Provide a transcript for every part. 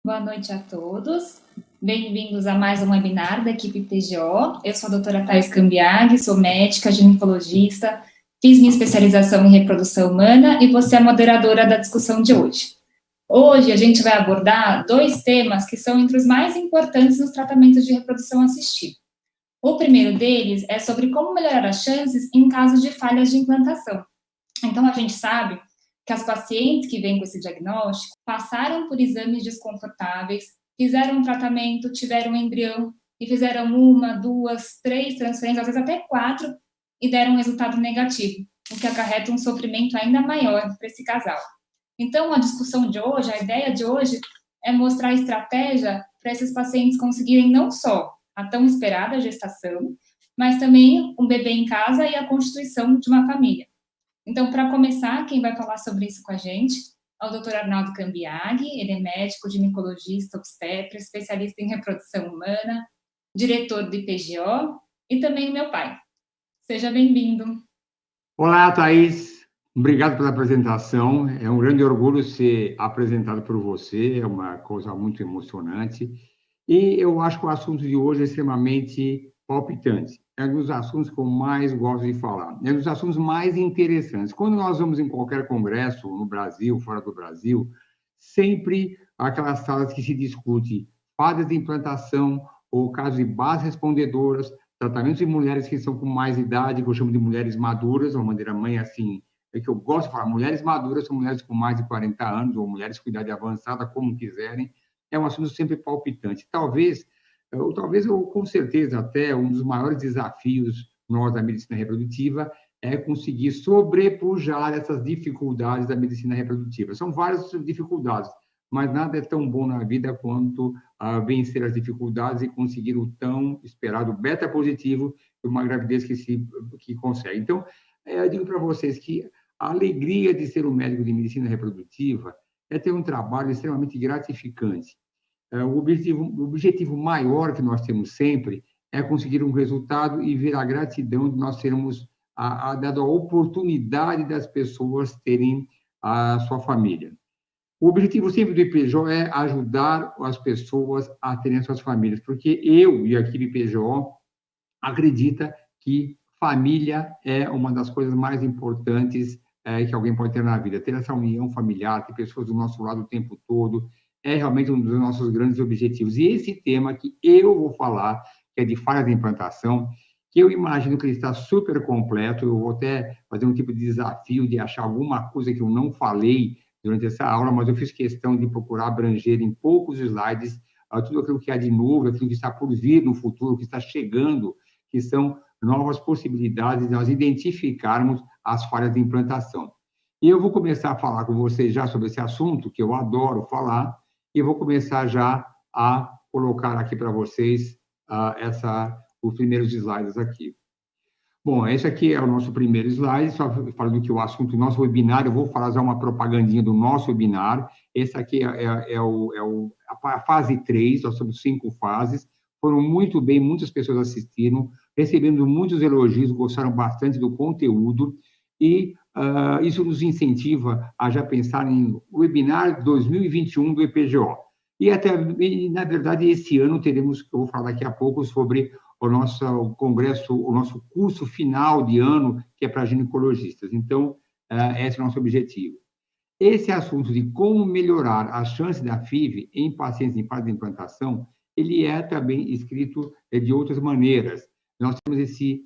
Boa noite a todos. Bem-vindos a mais um webinar da equipe PGO. Eu sou a doutora Thais Cambiaghi, sou médica, ginecologista, fiz minha especialização em reprodução humana e vou ser a moderadora da discussão de hoje. Hoje a gente vai abordar dois temas que são entre os mais importantes nos tratamentos de reprodução assistida. O primeiro deles é sobre como melhorar as chances em caso de falhas de implantação. Então, a gente sabe que as pacientes que vêm com esse diagnóstico passaram por exames desconfortáveis, fizeram um tratamento, tiveram um embrião e fizeram 1, 2, 3 transferências, às vezes até 4, e deram um resultado negativo, o que acarreta um sofrimento ainda maior para esse casal. Então, a discussão de hoje, a ideia de hoje, é mostrar a estratégia para esses pacientes conseguirem não só a tão esperada gestação, mas também um bebê em casa e a constituição de uma família. Então, para começar, quem vai falar sobre isso com a gente é o Dr. Arnaldo Cambiaghi. Ele é médico, ginecologista, obstetra, especialista em reprodução humana, diretor do IPGO e também o meu pai. Seja bem-vindo. Olá, Thaís. Obrigado pela apresentação. É um grande orgulho ser apresentado por você, é uma coisa muito emocionante. E eu acho que o assunto de hoje é extremamente palpitante. É um dos assuntos que eu mais gosto de falar. É um dos assuntos mais interessantes. Quando nós vamos em qualquer congresso, no Brasil, fora do Brasil, sempre aquelas salas que se discute fases de implantação ou casos de bases respondedoras, tratamentos de mulheres que são com mais idade, que eu chamo de mulheres maduras, de uma maneira mãe assim, é que eu gosto de falar, mulheres maduras são mulheres com mais de 40 anos, ou mulheres com idade avançada, como quiserem, é um assunto sempre palpitante. Talvez, com certeza, até um dos maiores desafios nós da medicina reprodutiva é conseguir sobrepujar essas dificuldades da medicina reprodutiva. São várias dificuldades, mas nada é tão bom na vida quanto vencer as dificuldades e conseguir o tão esperado beta positivo de uma gravidez que consegue. Então, eu digo para vocês que a alegria de ser um médico de medicina reprodutiva é ter um trabalho extremamente gratificante. O objetivo maior que nós temos sempre é conseguir um resultado e ver a gratidão de nós termos dado a oportunidade das pessoas terem a sua família. O objetivo sempre do IPGO é ajudar as pessoas a terem suas famílias, porque eu e a equipe IPGO acredita que família é uma das coisas mais importantes que alguém pode ter na vida. Ter essa união familiar, ter pessoas do nosso lado o tempo todo, é realmente um dos nossos grandes objetivos. E esse tema que eu vou falar, que é de falha de implantação, que eu imagino que ele está super completo, eu vou até fazer um tipo de desafio de achar alguma coisa que eu não falei durante essa aula, mas eu fiz questão de procurar abranger em poucos slides tudo aquilo que há de novo, aquilo que está por vir no futuro, que está chegando, que são novas possibilidades de nós identificarmos as falhas de implantação. E eu vou começar a falar com vocês já sobre esse assunto, que eu adoro falar, e vou começar já a colocar aqui para vocês os primeiros slides aqui. Bom, esse aqui é o nosso primeiro slide, só falando que o assunto do nosso webinar, eu vou fazer uma propagandinha do nosso webinar. Esse aqui é a fase 3, nós somos 5 fases, foram muito bem, muitas pessoas assistiram, recebendo muitos elogios, gostaram bastante do conteúdo, e isso nos incentiva a já pensar em webinar 2021 do IPGO. E, na verdade, esse ano teremos, eu vou falar daqui a pouco, sobre o nosso congresso, o nosso curso final de ano, que é para ginecologistas. Então, esse é o nosso objetivo. Esse assunto de como melhorar a chance da FIV em pacientes em fase de implantação, ele é também escrito de outras maneiras. Nós temos esse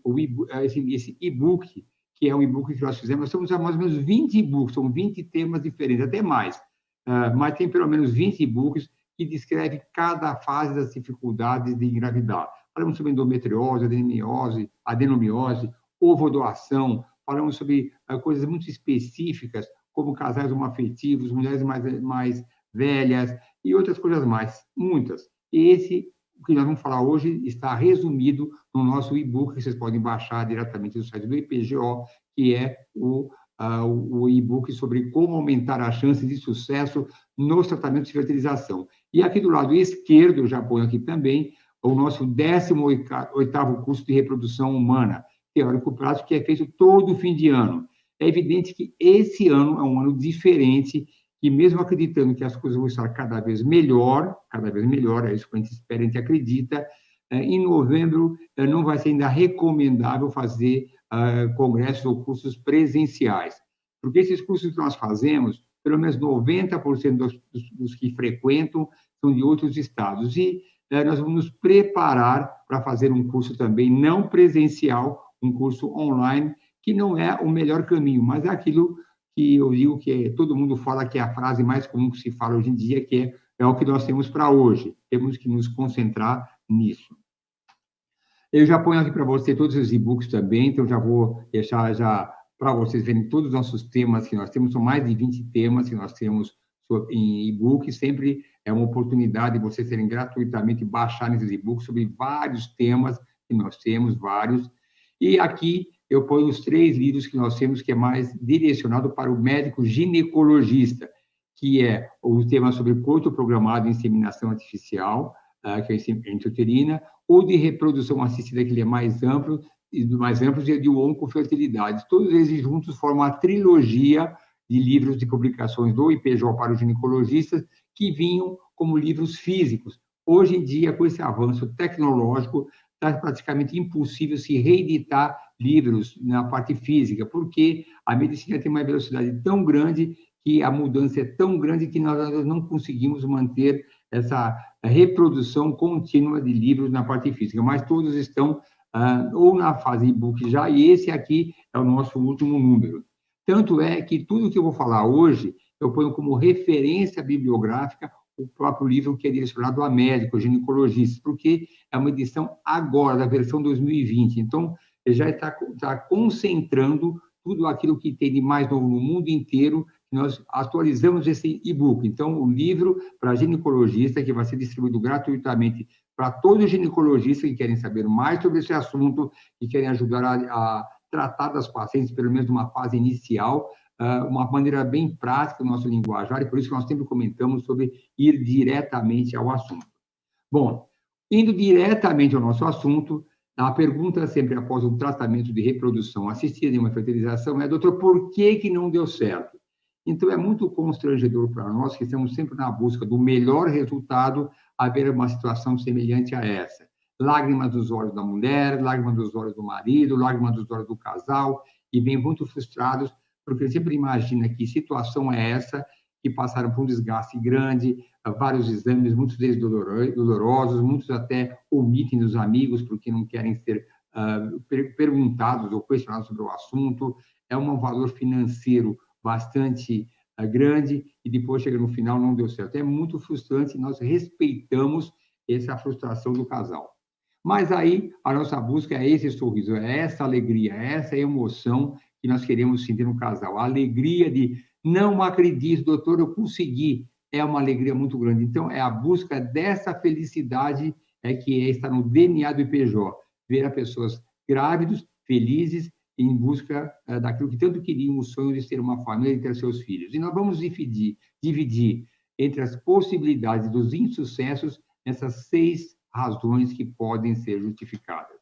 e-book, que é um e-book que nós fizemos, nós temos mais ou menos 20 e-books, são 20 temas diferentes, até mais, mas tem pelo menos 20 e-books que descreve cada fase das dificuldades de engravidar. Falamos sobre endometriose, adenomiose, ovodoação, falamos sobre coisas muito específicas, como casais homoafetivos, mulheres mais velhas e outras coisas mais, muitas. E esse, o que nós vamos falar hoje, está resumido no nosso e-book, que vocês podem baixar diretamente do site do IPGO, que é o e-book sobre como aumentar a chance de sucesso nos tratamentos de fertilização. E aqui do lado esquerdo, eu já ponho aqui também, o nosso 18º curso de reprodução humana, teórico prático, que é feito todo fim de ano. É evidente que esse ano é um ano diferente que mesmo acreditando que as coisas vão estar cada vez melhor, é isso que a gente espera, a gente acredita, em novembro não vai ser ainda recomendável fazer congressos ou cursos presenciais, porque esses cursos que nós fazemos, pelo menos 90% dos que frequentam são de outros estados, e nós vamos nos preparar para fazer um curso também não presencial, um curso online, que não é o melhor caminho, mas é aquilo que eu digo que todo mundo fala que é a frase mais comum que se fala hoje em dia, que é o que nós temos para hoje. Temos que nos concentrar nisso. Eu já ponho aqui para você todos os e-books também, então já vou deixar já para vocês verem todos os nossos temas que nós temos, são mais de 20 temas que nós temos em e-book, sempre é uma oportunidade de vocês terem gratuitamente baixar esses e-books sobre vários temas que nós temos, vários. E aqui eu ponho os 3 livros que nós temos, que é mais direcionado para o médico ginecologista, que é o tema sobre coito programado e inseminação artificial, que é a intrauterina, ou de reprodução assistida, que ele é mais amplo, e de oncofertilidade. Todos eles juntos formam uma trilogia de livros de publicações do IPJ para os ginecologistas, que vinham como livros físicos. Hoje em dia, com esse avanço tecnológico, está praticamente impossível se reeditar livros na parte física, porque a medicina tem uma velocidade tão grande que a mudança é tão grande que nós não conseguimos manter essa reprodução contínua de livros na parte física, mas todos estão ou na fase e-book já, e esse aqui é o nosso último número. Tanto é que tudo que eu vou falar hoje, eu ponho como referência bibliográfica o próprio livro que é direcionado a médicos, ginecologistas, porque é uma edição agora, da versão 2020. Então, já está concentrando tudo aquilo que tem de mais novo no mundo inteiro. Nós atualizamos esse e-book. Então, o livro para ginecologista, que vai ser distribuído gratuitamente para todos os ginecologistas que querem saber mais sobre esse assunto e querem ajudar a tratar das pacientes, pelo menos numa fase inicial, uma maneira bem prática do nosso linguajar, e por isso que nós sempre comentamos sobre ir diretamente ao assunto. Bom, indo diretamente ao nosso assunto, a pergunta sempre após um tratamento de reprodução assistida em uma fertilização é: doutor, por que não deu certo? Então, é muito constrangedor para nós, que estamos sempre na busca do melhor resultado, haver uma situação semelhante a essa. Lágrimas dos olhos da mulher, lágrimas dos olhos do marido, lágrimas dos olhos do casal, e vêm muito frustrados, porque sempre imagina que situação é essa, que passaram por um desgaste grande, vários exames, muitos deles dolorosos, muitos até omitem dos amigos, porque não querem ser perguntados ou questionados sobre o assunto. É um valor financeiro bastante grande, e depois chega no final, não deu certo. É muito frustrante, nós respeitamos essa frustração do casal. Mas aí, a nossa busca é esse sorriso, é essa alegria, é essa emoção que nós queremos sentir no casal. A alegria de, não acredito, doutor, eu consegui, é uma alegria muito grande. Então, é a busca dessa felicidade que está no DNA do IPJ, ver as pessoas grávidas, felizes, em busca daquilo que tanto queriam, o sonho de ter uma família e ter seus filhos. E nós vamos dividir entre as possibilidades dos insucessos essas 6 razões que podem ser justificadas.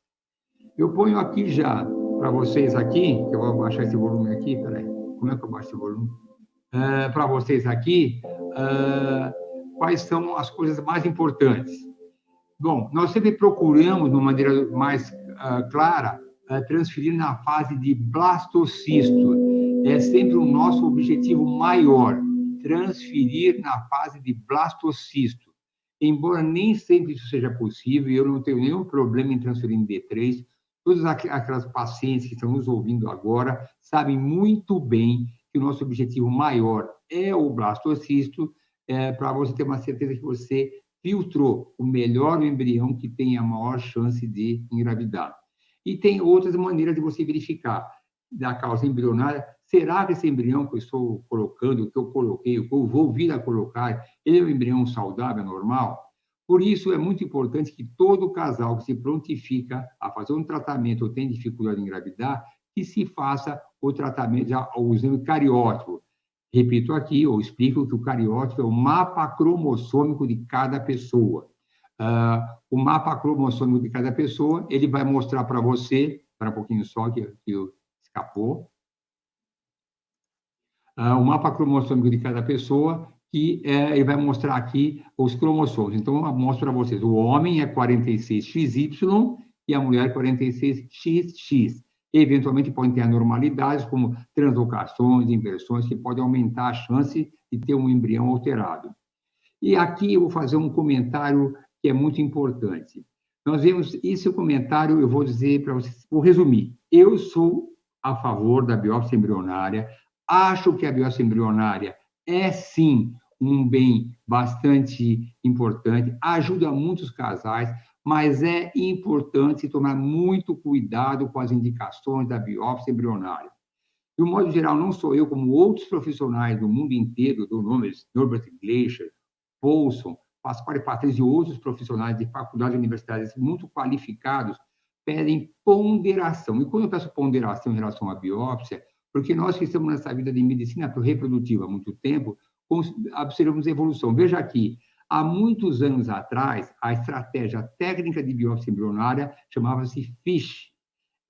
Eu ponho aqui já para vocês aqui, eu vou baixar esse volume aqui, peraí, como é que eu baixo esse volume? Para vocês aqui, quais são as coisas mais importantes. Bom, nós sempre procuramos, de uma maneira mais clara, transferir na fase de blastocisto. É sempre o nosso objetivo maior, transferir na fase de blastocisto. Embora nem sempre isso seja possível, e eu não tenho nenhum problema em transferir em D3, todas aquelas pacientes que estão nos ouvindo agora sabem muito bem que o nosso objetivo maior é o blastocisto, para você ter uma certeza que você filtrou o melhor embrião que tem a maior chance de engravidar. E tem outras maneiras de você verificar da causa embrionária. Será que esse embrião que eu estou colocando, que eu coloquei, que eu vou vir a colocar, ele é um embrião saudável, normal? Por isso, é muito importante que todo casal que se prontifica a fazer um tratamento ou tem dificuldade em engravidar, que se faça o tratamento, o exame cariótipo. Repito aqui, ou explico que o cariótipo é o mapa cromossômico de cada pessoa. O mapa cromossômico de cada pessoa, ele vai mostrar para você, para um pouquinho só, que escapou, o mapa cromossômico de cada pessoa, que ele vai mostrar aqui os cromossomos. Então, eu mostro para vocês, o homem é 46XY e a mulher 46XX. Eventualmente, podem ter anormalidades, como translocações, inversões, que podem aumentar a chance de ter um embrião alterado. E aqui eu vou fazer um comentário que é muito importante. Nós vemos esse comentário, eu vou dizer para vocês, vou resumir. Eu sou a favor da biópsia embrionária, acho que a biópsia embrionária é, sim, um bem bastante importante, ajuda muitos casais, mas é importante tomar muito cuidado com as indicações da biópsia embrionária. De um modo geral, não sou eu, como outros profissionais do mundo inteiro, do Norbert Gleicher, Paulson, Pasquale Patrício e outros profissionais de faculdades e universidades muito qualificados, pedem ponderação. E quando eu peço ponderação em relação à biópsia, porque nós que estamos nessa vida de medicina reprodutiva há muito tempo, observamos evolução. Veja aqui, há muitos anos atrás, a estratégia técnica de biópsia embrionária chamava-se FISH.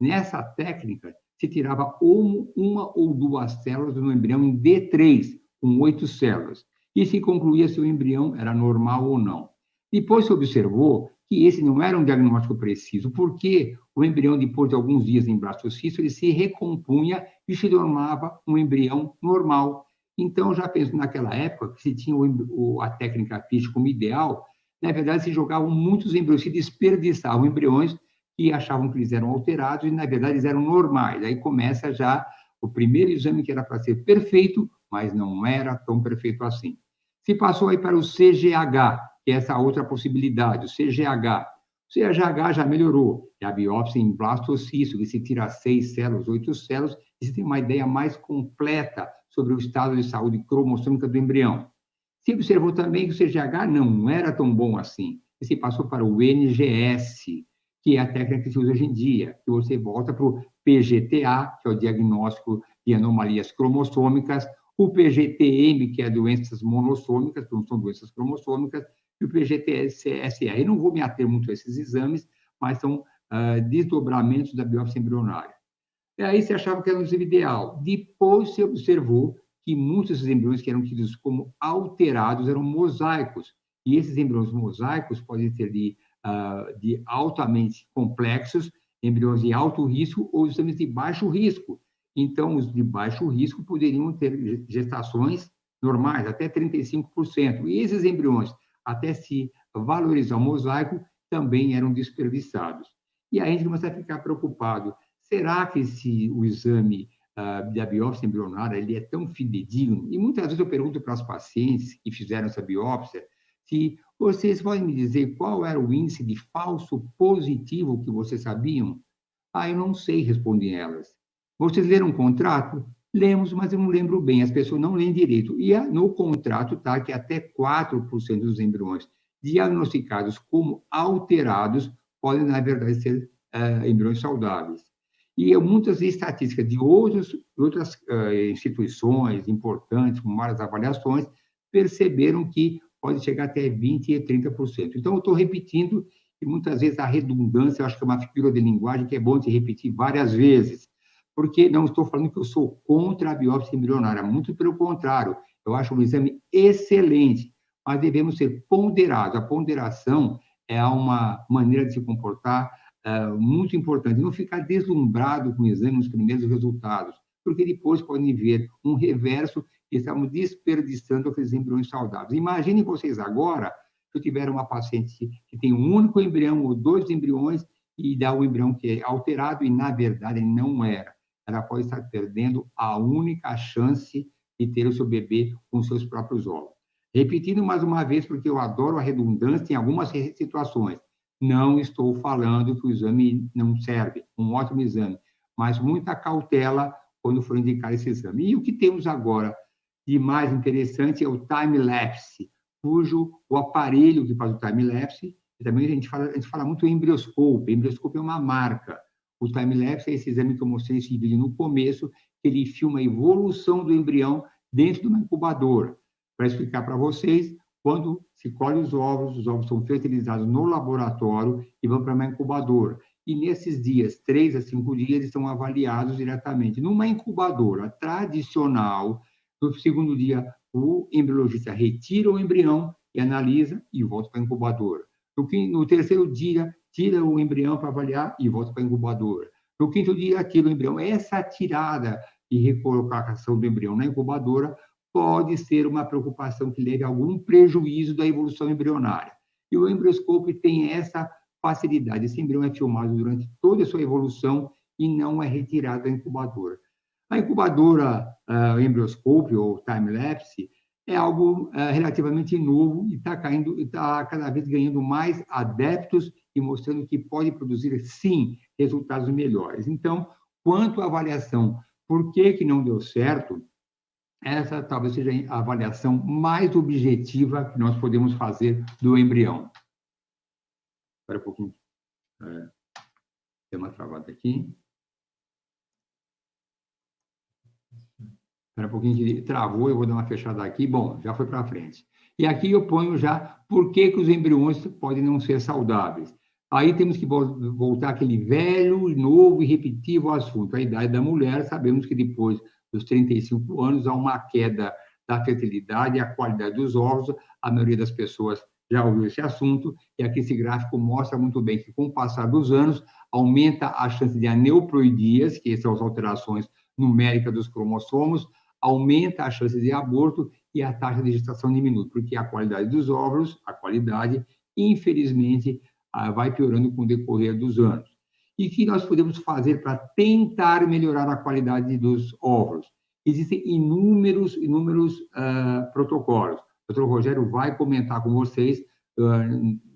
Nessa técnica, se tirava uma ou duas células no embrião em D3, com 8 células, e se concluía se o embrião era normal ou não. Depois se observou que esse não era um diagnóstico preciso, porque o embrião, depois de alguns dias em blastocisto, ele se recompunha e se tornava um embrião normal. Então, já penso, naquela época, que se tinha a técnica FISH como ideal, na verdade, se jogavam muitos embriões, se desperdiçavam embriões que achavam que eles eram alterados e, na verdade, eles eram normais. Aí começa já o primeiro exame que era para ser perfeito, mas não era tão perfeito assim. Se passou aí para o CGH, que é essa outra possibilidade, o CGH. O CGH já melhorou, é a biópsia em blastocisto, que se tira 6 células, 8 células, e se tem uma ideia mais completa sobre o estado de saúde cromossômica do embrião. Se observou também que o CGH não era tão bom assim, e se passou para o NGS, que é a técnica que se usa hoje em dia, que você volta para o PGTA, que é o diagnóstico de anomalias cromossômicas, o PGTM, que é doenças monossômicas, que não são doenças cromossômicas, e o PGTSR. Eu não vou me ater muito a esses exames, mas são desdobramentos da biópsia embrionária. E aí se achava que era o exame ideal. Depois se observou que muitos desses embriões que eram tidos como alterados eram mosaicos, e esses embriões mosaicos podem ser de altamente complexos, embriões de alto risco ou exames de baixo risco. Então, os de baixo risco poderiam ter gestações normais, até 35%. E esses embriões, até se valorizar o mosaico, também eram desperdiçados. E aí a gente começa a ficar preocupado. Será que o exame da biópsia embrionária ele é tão fidedigno? E muitas vezes eu pergunto para os pacientes que fizeram essa biópsia se vocês podem me dizer qual era o índice de falso positivo que vocês sabiam? Eu não sei, respondem elas. Vocês leram um contrato? Lemos, mas eu não lembro bem, as pessoas não leem direito. E no contrato está que até 4% dos embriões diagnosticados como alterados podem, na verdade, ser embriões saudáveis. E muitas estatísticas de outras instituições importantes, com várias avaliações, perceberam que pode chegar até 20% e 30%. Então, eu estou repetindo, e muitas vezes a redundância, eu acho que é uma figura de linguagem que é bom de repetir várias vezes, porque não estou falando que eu sou contra a biópsia embrionária, muito pelo contrário, eu acho um exame excelente, mas devemos ser ponderados. A ponderação é uma maneira de se comportar muito importante, não ficar deslumbrado com o exame nos primeiros resultados, porque depois podem ver um reverso e estamos desperdiçando aqueles embriões saudáveis. Imaginem vocês agora, se eu tiver uma paciente que tem um único embrião ou 2 embriões e dá um embrião que é alterado e, na verdade, ele não era. Ela pode estar perdendo a única chance de ter o seu bebê com seus próprios ovos. Repetindo mais uma vez, porque eu adoro a redundância em algumas situações. Não estou falando que o exame não serve, um ótimo exame, mas muita cautela quando for indicar esse exame. E o que temos agora de mais interessante é o time-lapse, cujo o aparelho que faz o time-lapse, também a gente fala muito em embrioscopio. Embrioscopio é uma marca. O time-lapse é esse exame que eu mostrei esse vídeo no começo, que ele filma a evolução do embrião dentro de uma incubadora. Para explicar para vocês, quando se colhe os ovos são fertilizados no laboratório e vão para uma incubadora. E nesses dias, 3 a 5 dias, eles são avaliados diretamente. Numa incubadora tradicional, No segundo dia, o embriologista retira o embrião e analisa e volta para a incubadora. No terceiro dia, tira o embrião para avaliar e volta para a incubadora. No quinto dia, tira o embrião. Essa tirada e recolocação do embrião na incubadora pode ser uma preocupação que leve a algum prejuízo da evolução embrionária. E o embrioscópio tem essa facilidade. Esse embrião é filmado durante toda a sua evolução e não é retirado da incubadora. A incubadora, o embrioscópio ou time-lapse, é algo relativamente novo e está cada vez ganhando mais adeptos e mostrando que pode produzir, sim, resultados melhores. Então, quanto à avaliação, por que não deu certo, essa talvez seja a avaliação mais objetiva que nós podemos fazer do embrião. Espera um pouquinho. Tem uma travada aqui. Espera um pouquinho que travou, eu vou dar uma fechada aqui. Bom, já foi para frente. E aqui eu ponho já por que os embriões podem não ser saudáveis. Aí temos que voltar aquele velho, novo e repetitivo assunto. A idade da mulher, sabemos que depois dos 35 anos há uma queda da fertilidade e a qualidade dos ovos. A maioria das pessoas já ouviu esse assunto, e aqui esse gráfico mostra muito bem que, com o passar dos anos, aumenta a chance de aneuploidias, que são as alterações numéricas dos cromossomos, aumenta a chance de aborto e a taxa de gestação diminui, porque a qualidade dos óvulos, infelizmente, vai piorando com o decorrer dos anos. E o que nós podemos fazer para tentar melhorar a qualidade dos óvulos? Existem inúmeros protocolos. O Dr. Rogério vai comentar com vocês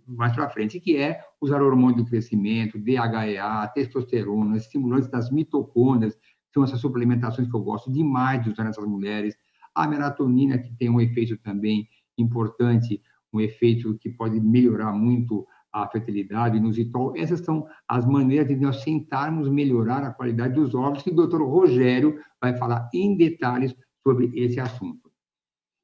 mais para frente, que é usar hormônio do crescimento, DHEA, testosterona, estimulantes das mitocôndrias, são essas suplementações que eu gosto demais de usar nessas mulheres. A melatonina, que tem um efeito também importante, um efeito que pode melhorar muito a fertilidade, inositol. Essas são as maneiras de nós tentarmos melhorar a qualidade dos óvulos, que o Dr. Rogério vai falar em detalhes sobre esse assunto.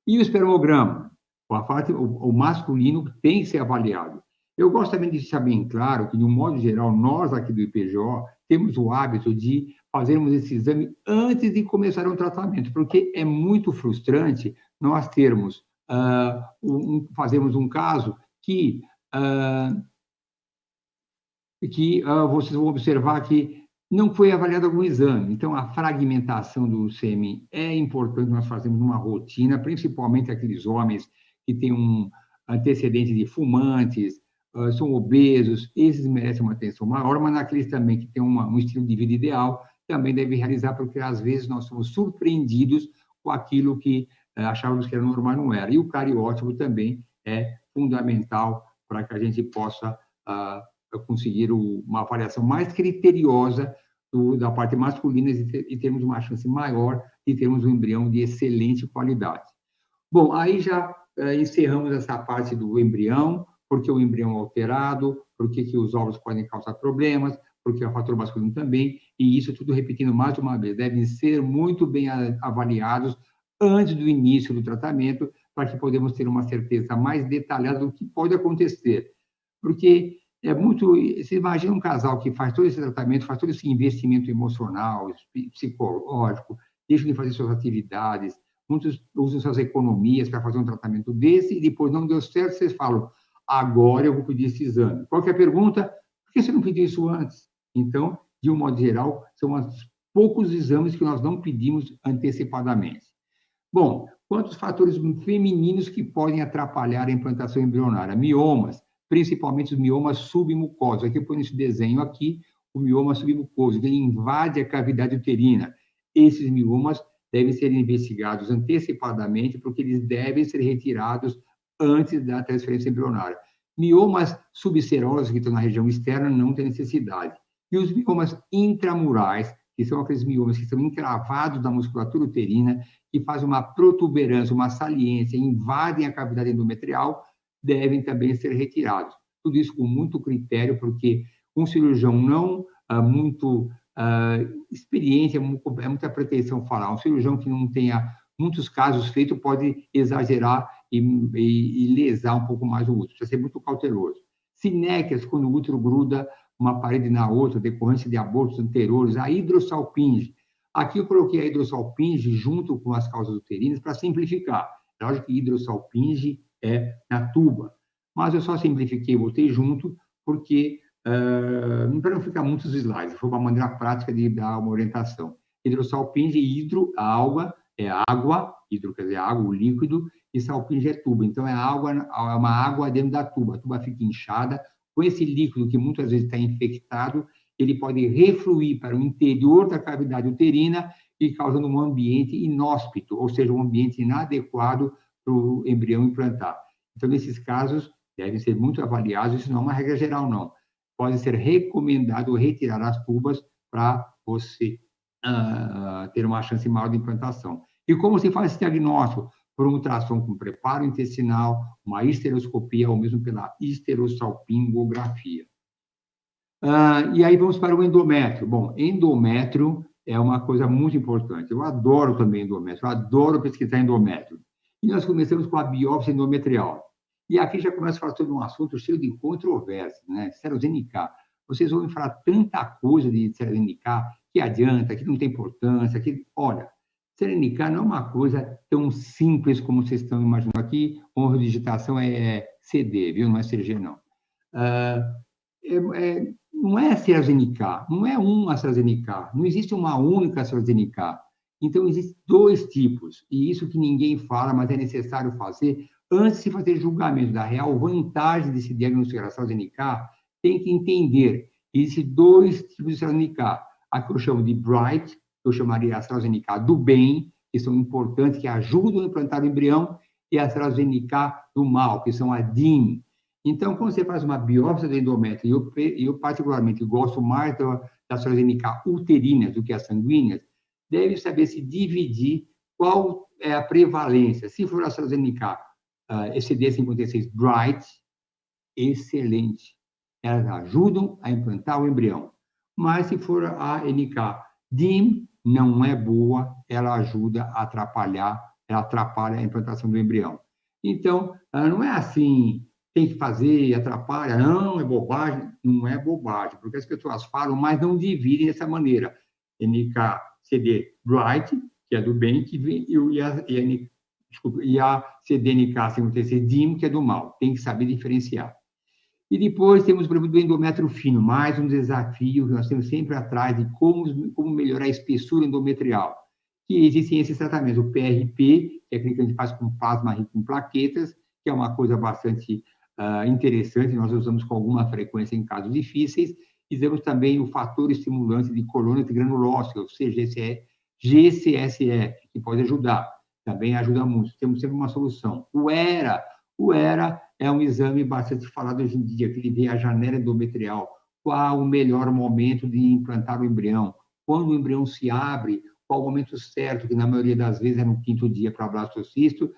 E o espermograma? O masculino tem que ser avaliado. Eu gosto também de deixar bem claro que, de um modo geral, nós aqui do IPGO temos o hábito de fazermos esse exame antes de começar um tratamento, porque é muito frustrante nós termos, fazermos um caso que vocês vão observar que não foi avaliado algum exame. Então, a fragmentação do sêmen é importante nós fazermos uma rotina, principalmente aqueles homens que têm um antecedente de fumantes, são obesos, esses merecem uma atenção maior, mas naqueles também que têm um estilo de vida ideal, também devem realizar, porque às vezes nós somos surpreendidos com aquilo que achávamos que era normal, não era. E o cariótipo também é fundamental para que a gente possa conseguir uma avaliação mais criteriosa da parte masculina e termos uma chance maior de termos um embrião de excelente qualidade. Bom, aí já encerramos essa parte do embrião, porque o embrião é alterado, porque que os óvulos podem causar problemas, porque o fator masculino também, e isso tudo repetindo mais uma vez, devem ser muito bem avaliados antes do início do tratamento, para que podemos ter uma certeza mais detalhada do que pode acontecer. Porque você imagina um casal que faz todo esse tratamento, faz todo esse investimento emocional, psicológico, deixa de fazer suas atividades, muitos usam suas economias para fazer um tratamento desse, e depois não deu certo, vocês falam, agora eu vou pedir esse exame. Qual que é a pergunta? Por que você não pediu isso antes? Então, de um modo geral, são os poucos exames que nós não pedimos antecipadamente. Bom, quantos fatores femininos que podem atrapalhar a implantação embrionária? Miomas, principalmente os miomas submucosos. Aqui eu ponho esse desenho aqui, o mioma submucoso, ele invade a cavidade uterina. Esses miomas devem ser investigados antecipadamente, porque eles devem ser retirados antes da transferência embrionária. Miomas subserosos, que estão na região externa, não tem necessidade. E os miomas intramurais, que são aqueles miomas que estão encravados na musculatura uterina, que fazem uma protuberância, uma saliência, invadem a cavidade endometrial, devem também ser retirados. Tudo isso com muito critério, porque um cirurgião não muito experiente, é muita pretensão falar, um cirurgião que não tenha muitos casos feitos pode exagerar e lesar um pouco mais o útero, precisa ser muito cauteloso. Sinéquias, quando o útero gruda uma parede na outra, decorrência de abortos anteriores, a hidrossalpinge. Aqui eu coloquei a hidrosalpinge junto com as causas uterinas para simplificar. É lógico que hidrosalpinge é na tuba, mas eu só simplifiquei e botei junto porque, para não ficar muitos slides, foi uma maneira prática de dar uma orientação. Hidrosalpinge, hidro, a água, é água, hidro quer dizer água, o líquido, e salpinge é tuba. Então, é uma água dentro da tuba. A tuba fica inchada, com esse líquido que muitas vezes está infectado, ele pode refluir para o interior da cavidade uterina e causando um ambiente inóspito, ou seja, um ambiente inadequado para o embrião implantar. Então, nesses casos, devem ser muito avaliados, isso não é uma regra geral, não. Pode ser recomendado retirar as tubas para você ter uma chance maior de implantação. E como se faz esse diagnóstico? Por uma ultrassom com preparo intestinal, uma histeroscopia ou mesmo pela histerosalpingografia. E aí vamos para o endométrio. Bom, endométrio é uma coisa muito importante. Eu adoro também endométrio, eu adoro pesquisar endométrio. E nós começamos com a biópsia endometrial. E aqui já começa a falar sobre um assunto cheio de controvérsias, né? Serozinho K. Vocês ouvem falar tanta coisa de Serozinho K que adianta, que não tem importância, que, olha, Serozinho K não é uma coisa tão simples como vocês estão imaginando aqui, honra de digitação é CD, viu? Não é CG, não. Não é AstraZeneca, não é uma AstraZeneca, não existe uma única AstraZeneca. Então, existem dois tipos, e isso que ninguém fala, mas é necessário fazer, antes de fazer julgamento da real vantagem de se diagnosticar a AstraZeneca, tem que entender que existem dois tipos de AstraZeneca. A que eu chamo de Bright, que eu chamaria a AstraZeneca do bem, que são importantes, que ajudam a implantar o embrião, e a AstraZeneca do mal, que são a DIM. Então, quando você faz uma biópsia do endométrio, eu particularmente gosto mais da AstraZeneca uterina do que as sanguíneas, deve saber se dividir qual é a prevalência. Se for a AstraZeneca CD56 Bright, excelente. Elas ajudam a implantar o embrião. Mas se for a NK DIM, não é boa, ela ajuda a atrapalhar, ela atrapalha a implantação do embrião. Então, não é assim, tem que fazer, atrapalha, não, é bobagem. Não é bobagem, porque as pessoas falam, mas não dividem dessa maneira. NK-CD Bright, que é do bem, que vem, e a CDNK-56 DIM, que é do mal. Tem que saber diferenciar. E depois temos o problema do endométrio fino, mais um desafio que nós temos sempre atrás de como melhorar a espessura endometrial. Que existem esses tratamentos, o PRP, que é aquele que a gente faz com plasma rico em plaquetas, que é uma coisa bastante interessante, nós usamos com alguma frequência em casos difíceis, e temos também o fator estimulante de colônias granulócitas, ou seja, GCSF, que pode ajudar, também ajuda muito, temos sempre uma solução. O ERA é um exame bastante falado hoje em dia, que ele vê a janela endometrial, qual o melhor momento de implantar o embrião, quando o embrião se abre, qual o momento certo, que na maioria das vezes é no 5º dia para blastocisto,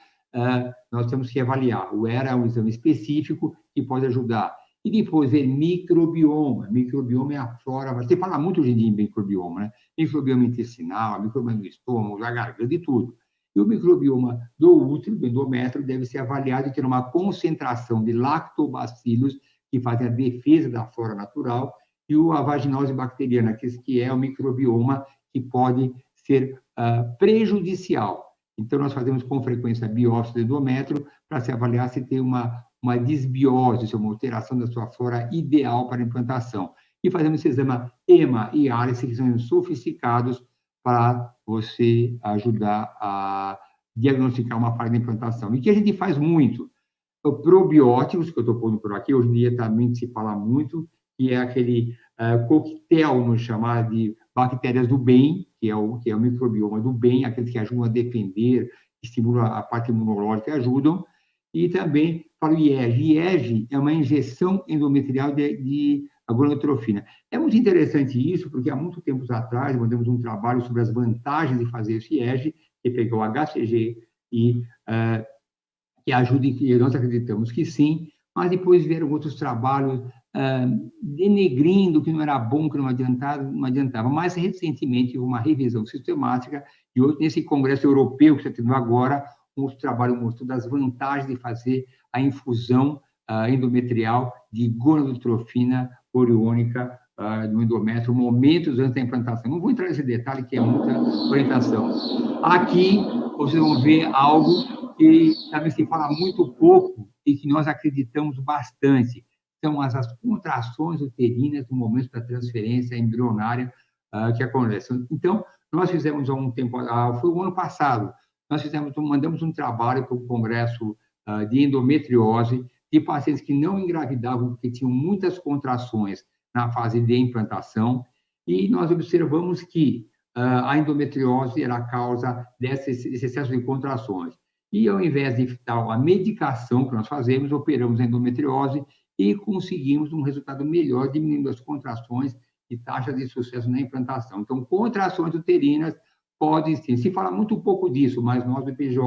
nós temos que avaliar. O ERA é um exame específico que pode ajudar. E depois ver microbioma. Microbioma é a flora, você fala muito hoje em dia em microbioma, né? Microbioma intestinal, microbioma do estômago, da garganta, de tudo. E o microbioma do útero, do endométrio, deve ser avaliado e ter uma concentração de lactobacilos, que fazem a defesa da flora natural, e a vaginose bacteriana, que é o microbioma que pode ser prejudicial. Então, nós fazemos com frequência a biópsia do endométrio para se avaliar se tem uma disbiose, uma alteração da sua flora ideal para a implantação. E fazemos esse exame EMA e ALICE, que são sofisticados para você ajudar a diagnosticar uma falha de implantação. E que a gente faz muito. Probióticos, que eu estou pondo por aqui, hoje em dia também se fala muito, que é aquele coquetel, vamos chamar de bactérias do bem, que é o microbioma do bem, aqueles que ajudam a defender, estimulam a parte imunológica e ajudam. E também para o IEG. IEG é uma injeção endometrial de gonadotrofina. É muito interessante isso, porque há muito tempo atrás mandamos um trabalho sobre as vantagens de fazer esse IEG, que pegou o HCG e que ajuda, e nós acreditamos que sim, mas depois vieram outros trabalhos denegrindo que não era bom, que não adiantava. Mais recentemente, uma revisão sistemática, e hoje, nesse congresso europeu que está tendo agora, um outro trabalho mostrou das vantagens de fazer a infusão endometrial de gonadotrofina oriônica no endométrio, momentos antes da implantação. Não vou entrar nesse detalhe, que é muita orientação. Aqui, vocês vão ver algo que também se fala muito pouco e que nós acreditamos bastante. São as contrações uterinas no momento da transferência embrionária que acontece. Então, nós fizemos há um tempo, foi o ano passado, nós mandamos um trabalho para o Congresso de Endometriose, de pacientes que não engravidavam porque tinham muitas contrações na fase de implantação, e nós observamos que a endometriose era a causa desse excesso de contrações. E, ao invés de dar a medicação que nós fazemos, operamos a endometriose e conseguimos um resultado melhor, diminuindo as contrações e taxa de sucesso na implantação. Então, contrações uterinas podem sim. Se fala muito pouco disso, mas nós do IPJ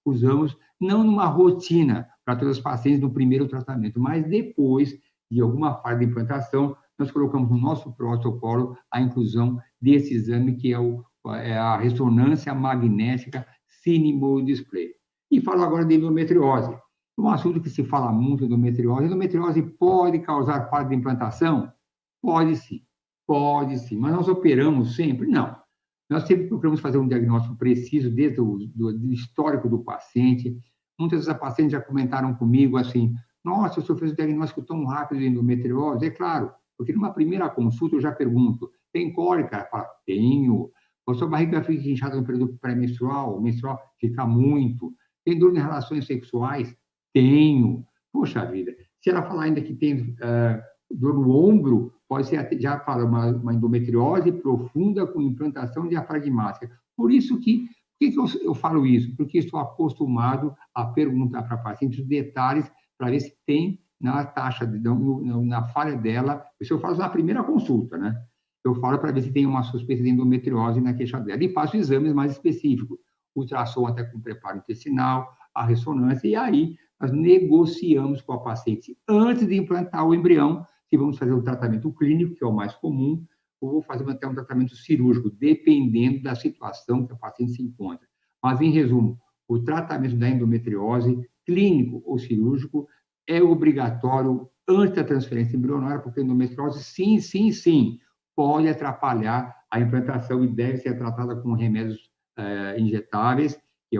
usamos, não numa rotina para todos os pacientes no primeiro tratamento, mas depois de alguma fase de implantação, nós colocamos no nosso protocolo a inclusão desse exame, que é a ressonância magnética Cinema Display. E falo agora de endometriose. Um assunto que se fala muito, endometriose. Endometriose pode causar fase de implantação? Pode sim, mas nós operamos sempre? Não. Nós sempre procuramos fazer um diagnóstico preciso desde do histórico do paciente. Muitas vezes a paciente já comentaram comigo assim, nossa, o senhor fez um diagnóstico tão rápido de endometriose? É claro, porque numa primeira consulta eu já pergunto, tem cólica? Ela fala, tenho. A sua barriga fica inchada no período pré-menstrual? Menstrual fica muito. Tem dor em relações sexuais? Tenho. Poxa vida, se ela falar ainda que tem dor no ombro, pode ser, já fala, uma endometriose profunda com implantação diafragmática. Por isso que eu falo isso? Porque estou acostumado a perguntar para a paciente os detalhes para ver se tem na taxa, na falha dela. Isso eu faço na primeira consulta, né? Eu falo para ver se tem uma suspeita de endometriose na queixa dela. E faço exames mais específicos, ultrassom até com preparo intestinal, a ressonância, e aí nós negociamos com a paciente antes de implantar o embrião, se vamos fazer o tratamento clínico, que é o mais comum, ou vou fazer até um tratamento cirúrgico, dependendo da situação que a paciente se encontra. Mas, em resumo, o tratamento da endometriose, clínico ou cirúrgico, é obrigatório antes da transferência embrionária, porque a endometriose, sim, pode atrapalhar a implantação e deve ser tratada com remédios injetáveis, que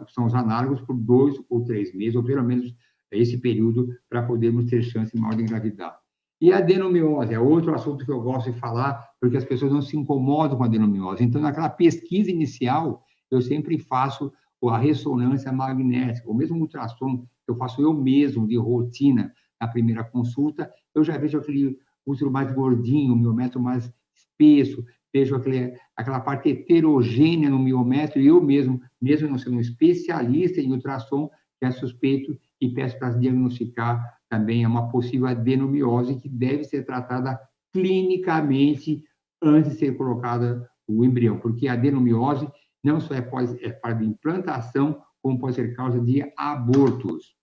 são os análogos, por 2 ou 3 meses, ou pelo menos esse período, para podermos ter chance maior de engravidar. E a adenomiose é outro assunto que eu gosto de falar, porque as pessoas não se incomodam com a adenomiose. Então, naquela pesquisa inicial, eu sempre faço a ressonância magnética, o mesmo ultrassom que eu faço eu mesmo, de rotina, na primeira consulta, eu já vejo aquele útero mais gordinho, o miométrio mais espesso, vejo aquela parte heterogênea no miométrio, e eu mesmo não sendo um especialista em ultrassom, já suspeito e peço para diagnosticar também uma possível adenomiose que deve ser tratada clinicamente antes de ser colocada o embrião, porque a adenomiose não só é parte de implantação, como pode ser causa de abortos.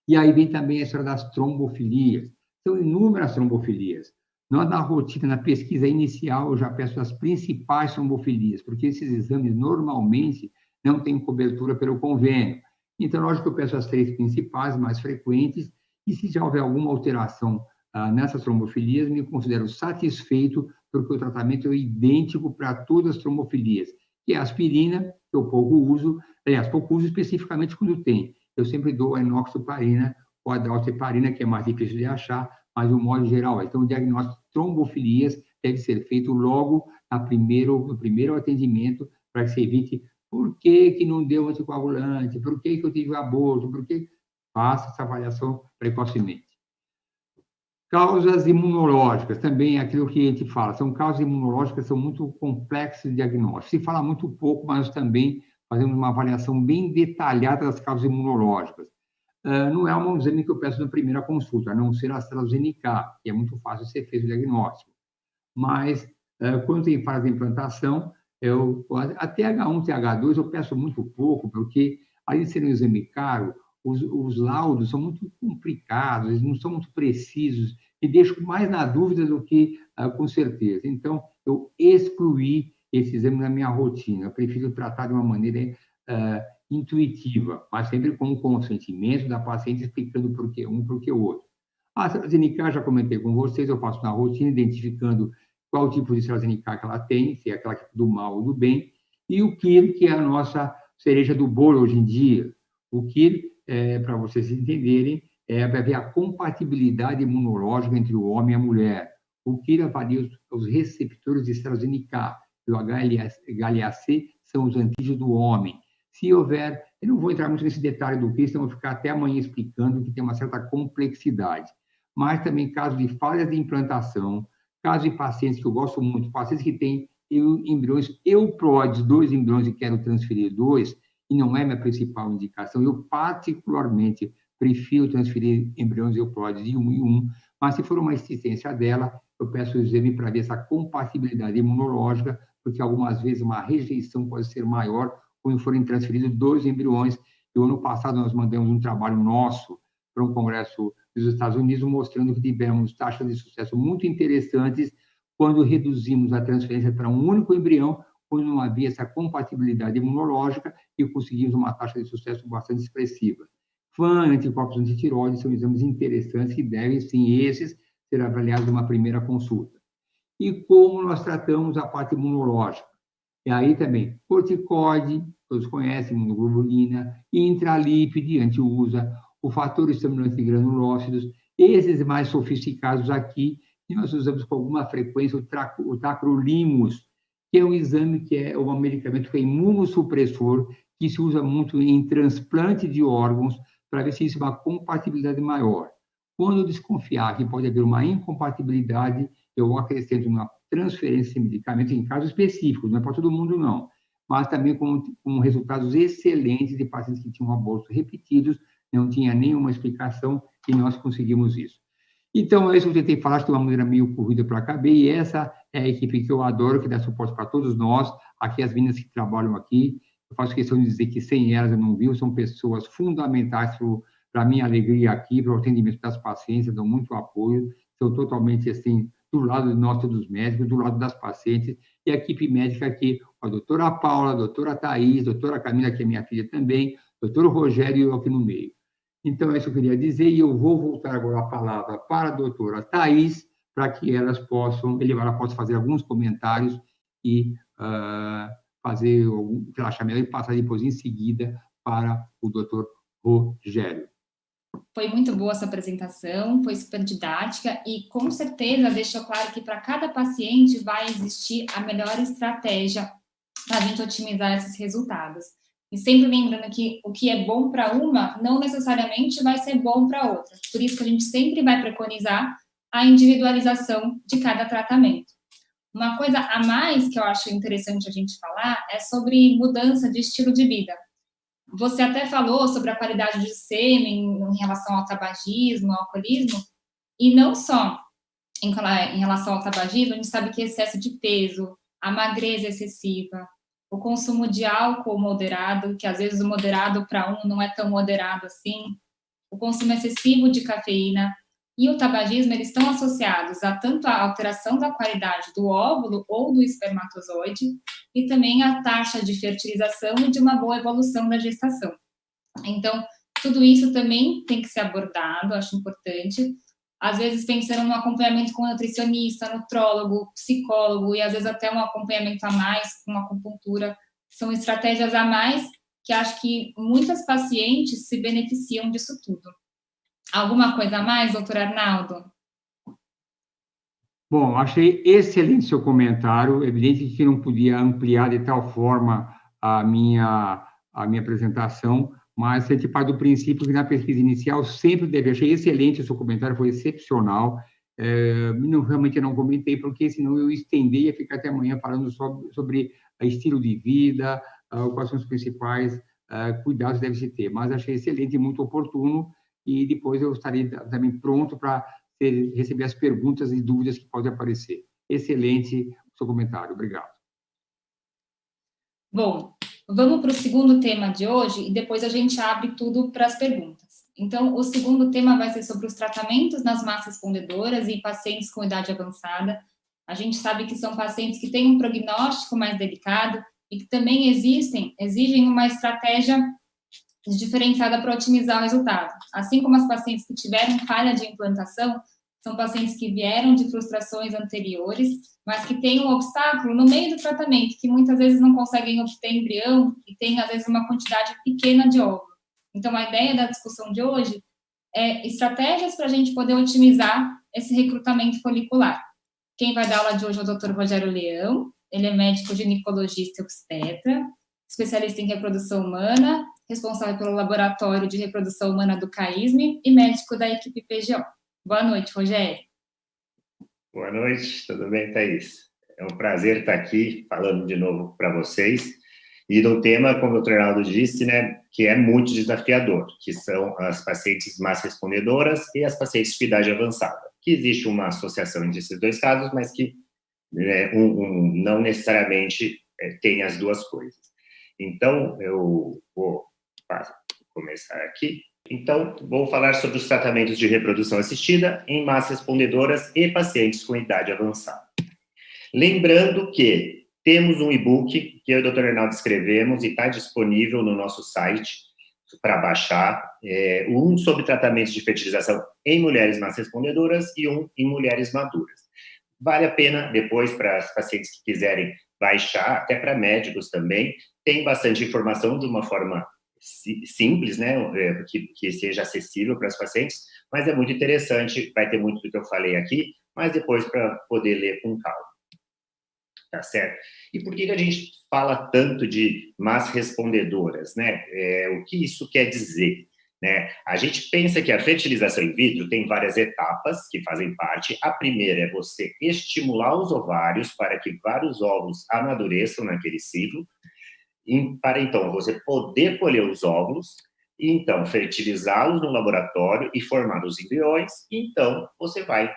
E aí vem também a história das trombofilias. São inúmeras trombofilias. Nós, na rotina, na pesquisa inicial, eu já peço as principais trombofilias, porque esses exames normalmente não têm cobertura pelo convênio. Então, lógico que eu peço as 3 principais, mais frequentes, e se já houver alguma alteração nessas trombofilias, me considero satisfeito, porque o tratamento é idêntico para todas as trombofilias, que é a aspirina, que eu pouco uso especificamente quando tem. Eu sempre dou a enoxaparina ou a dalteparina, que é mais difícil de achar, mas o modo geral. Então, o diagnóstico de trombofilias deve ser feito logo no primeiro atendimento, para que se evite por que não deu anticoagulante, por que eu tive aborto, por que... Faça essa avaliação precocemente. Causas imunológicas, também é aquilo que a gente fala, são causas imunológicas que são muito complexas de diagnóstico. Se fala muito pouco, mas também fazemos uma avaliação bem detalhada das causas imunológicas. Não é um exame que eu peço na primeira consulta, a não ser as células NK, que é muito fácil ser feito o diagnóstico. Mas, quando tem fase de implantação, a TH1, TH2 eu peço muito pouco, porque, além de ser um exame caro, os laudos são muito complicados, eles não são muito precisos, e deixo mais na dúvida do que com certeza. Então, eu excluí esse exame da minha rotina. Eu prefiro tratar de uma maneira intuitiva, mas sempre com o consentimento da paciente, explicando por que um, por que o outro. A AstraZeneca, já comentei com vocês, eu faço na rotina, identificando qual tipo de AstraZeneca que ela tem, se é aquela do mal ou do bem, e o KIR, que é a nossa cereja do bolo hoje em dia. O KIR, para vocês entenderem, para ver a compatibilidade imunológica entre o homem e a mulher. O KIR avalia os receptores de AstraZeneca, e o HLA-C são os antígenos do homem. Se houver, eu não vou entrar muito nesse detalhe do KIR, senão eu vou ficar até amanhã explicando, que tem uma certa complexidade. Mas também casos de falhas de implantação, casos de pacientes que eu gosto muito, pacientes que têm embriões euploides, 2 embriões e quero transferir 2, e não é minha principal indicação, eu particularmente prefiro transferir embriões euploides de 1 em 1, mas se for uma insistência dela, eu peço o exame para ver essa compatibilidade imunológica, porque algumas vezes uma rejeição pode ser maior quando forem transferidos 2 embriões. E o ano passado nós mandamos um trabalho nosso para um congresso dos Estados Unidos, mostrando que tivemos taxas de sucesso muito interessantes quando reduzimos a transferência para um único embrião, quando não havia essa compatibilidade imunológica, e conseguimos uma taxa de sucesso bastante expressiva. FAN, anticorpos antitireoides, são exames interessantes que devem, sim, esses, ser avaliados numa primeira consulta. E como nós tratamos a parte imunológica? E aí também, corticoide, todos conhecem, imunoglobulina, intralípide, anti-USA, o fator estimulante de granulócitos, esses mais sofisticados aqui, e nós usamos com alguma frequência o tacrolimus, que é um exame que é um medicamento que é imunossupressor, que se usa muito em transplante de órgãos, para ver se existe uma compatibilidade maior. Quando desconfiar que pode haver uma incompatibilidade, eu acrescento uma transferência de medicamentos em casos específicos, não é para todo mundo, não, mas também com resultados excelentes de pacientes que tinham abortos repetidos, não tinha nenhuma explicação, e nós conseguimos isso. Então, é isso que eu tentei falar de uma maneira meio corrida para caber, e essa é a equipe que eu adoro, que dá suporte para todos nós, aqui as meninas que trabalham aqui, eu faço questão de dizer que sem elas eu não vivo, são pessoas fundamentais para a minha alegria aqui, para o atendimento das pacientes, dão muito apoio, são totalmente, assim, do lado de nós, todos os médicos, do lado das pacientes, e a equipe médica aqui, a doutora Paula, a doutora Thais, a doutora Camila, que é minha filha também, o doutor Rogério e eu aqui no meio. Então, é isso que eu queria dizer, e eu vou voltar agora a palavra para a doutora Thais, para que ela possa fazer alguns comentários e fazer algum relaxamento e passar depois, em seguida, para o doutor Rogério. Foi muito boa essa apresentação, foi super didática e, com certeza, deixou claro que para cada paciente vai existir a melhor estratégia para a gente otimizar esses resultados. E sempre lembrando que o que é bom para uma não necessariamente vai ser bom para outra. Por isso que a gente sempre vai preconizar a individualização de cada tratamento. Uma coisa a mais que eu acho interessante a gente falar é sobre mudança de estilo de vida. Você até falou sobre a qualidade de sêmen em relação ao tabagismo, ao alcoolismo, e não só em relação ao tabagismo, a gente sabe que excesso de peso, a magreza excessiva, o consumo de álcool moderado, que às vezes o moderado para um não é tão moderado assim, o consumo excessivo de cafeína e o tabagismo, eles estão associados a tanto a alteração da qualidade do óvulo ou do espermatozoide e também a taxa de fertilização e de uma boa evolução da gestação. Então, tudo isso também tem que ser abordado, acho importante. Às vezes pensando no acompanhamento com nutricionista, nutrólogo, psicólogo e às vezes até um acompanhamento a mais com acupuntura. São estratégias a mais que acho que muitas pacientes se beneficiam disso tudo. Alguma coisa a mais, doutor Arnaldo? Bom, achei excelente seu comentário. É evidente que não podia ampliar de tal forma a minha apresentação, mas a gente parte do princípio que na pesquisa inicial sempre deve. Achei excelente o seu comentário, foi excepcional. Realmente eu não comentei, porque senão eu estender e ia ficar até amanhã falando sobre estilo de vida, quais são os principais cuidados que deve se ter. Mas achei excelente e muito oportuno, e depois eu estarei também pronto para receber as perguntas e dúvidas que podem aparecer. Excelente o seu comentário, obrigado. Bom, vamos para o segundo tema de hoje e depois a gente abre tudo para as perguntas. Então, o segundo tema vai ser sobre os tratamentos nas massas fundedoras e pacientes com idade avançada. A gente sabe que são pacientes que têm um prognóstico mais delicado e que também exigem uma estratégia diferenciada para otimizar o resultado. Assim como as pacientes que tiveram falha de implantação, são pacientes que vieram de frustrações anteriores, mas que têm um obstáculo no meio do tratamento, que muitas vezes não conseguem obter embrião e tem, às vezes, uma quantidade pequena de óvulo. Então, a ideia da discussão de hoje é estratégias para a gente poder otimizar esse recrutamento folicular. Quem vai dar aula de hoje é o Dr. Rogério Leão, ele é médico ginecologista e obstetra, especialista em reprodução humana, responsável pelo Laboratório de Reprodução Humana do CAISME e médico da equipe PGO. Boa noite, Rogério. Boa noite, tudo bem, Thaís? É um prazer estar aqui falando de novo para vocês e do tema, como o Dr. Reinaldo disse, né, que é muito desafiador, que são as pacientes más respondedoras e as pacientes de idade avançada, que existe uma associação entre esses dois casos, mas que não necessariamente tem as duas coisas. Então, eu vou começar aqui. Então, vou falar sobre os tratamentos de reprodução assistida em más respondedoras e pacientes com idade avançada. Lembrando que temos um e-book que eu e o Dr. Reinaldo escrevemos e está disponível no nosso site para baixar, um sobre tratamentos de fertilização em mulheres más respondedoras e um em mulheres maduras. Vale a pena depois para as pacientes que quiserem baixar, até para médicos também, tem bastante informação de uma forma simples, né, que seja acessível para as pacientes, mas é muito interessante, vai ter muito do que eu falei aqui, mas depois para poder ler com calma. Tá certo? E por que a gente fala tanto de más respondedoras, né? O que isso quer dizer? Né? A gente pensa que a fertilização in vitro tem várias etapas que fazem parte. A primeira é você estimular os ovários para que vários óvulos amadureçam naquele ciclo, para então você poder colher os óvulos, e então fertilizá-los no laboratório e formar os embriões, e então você vai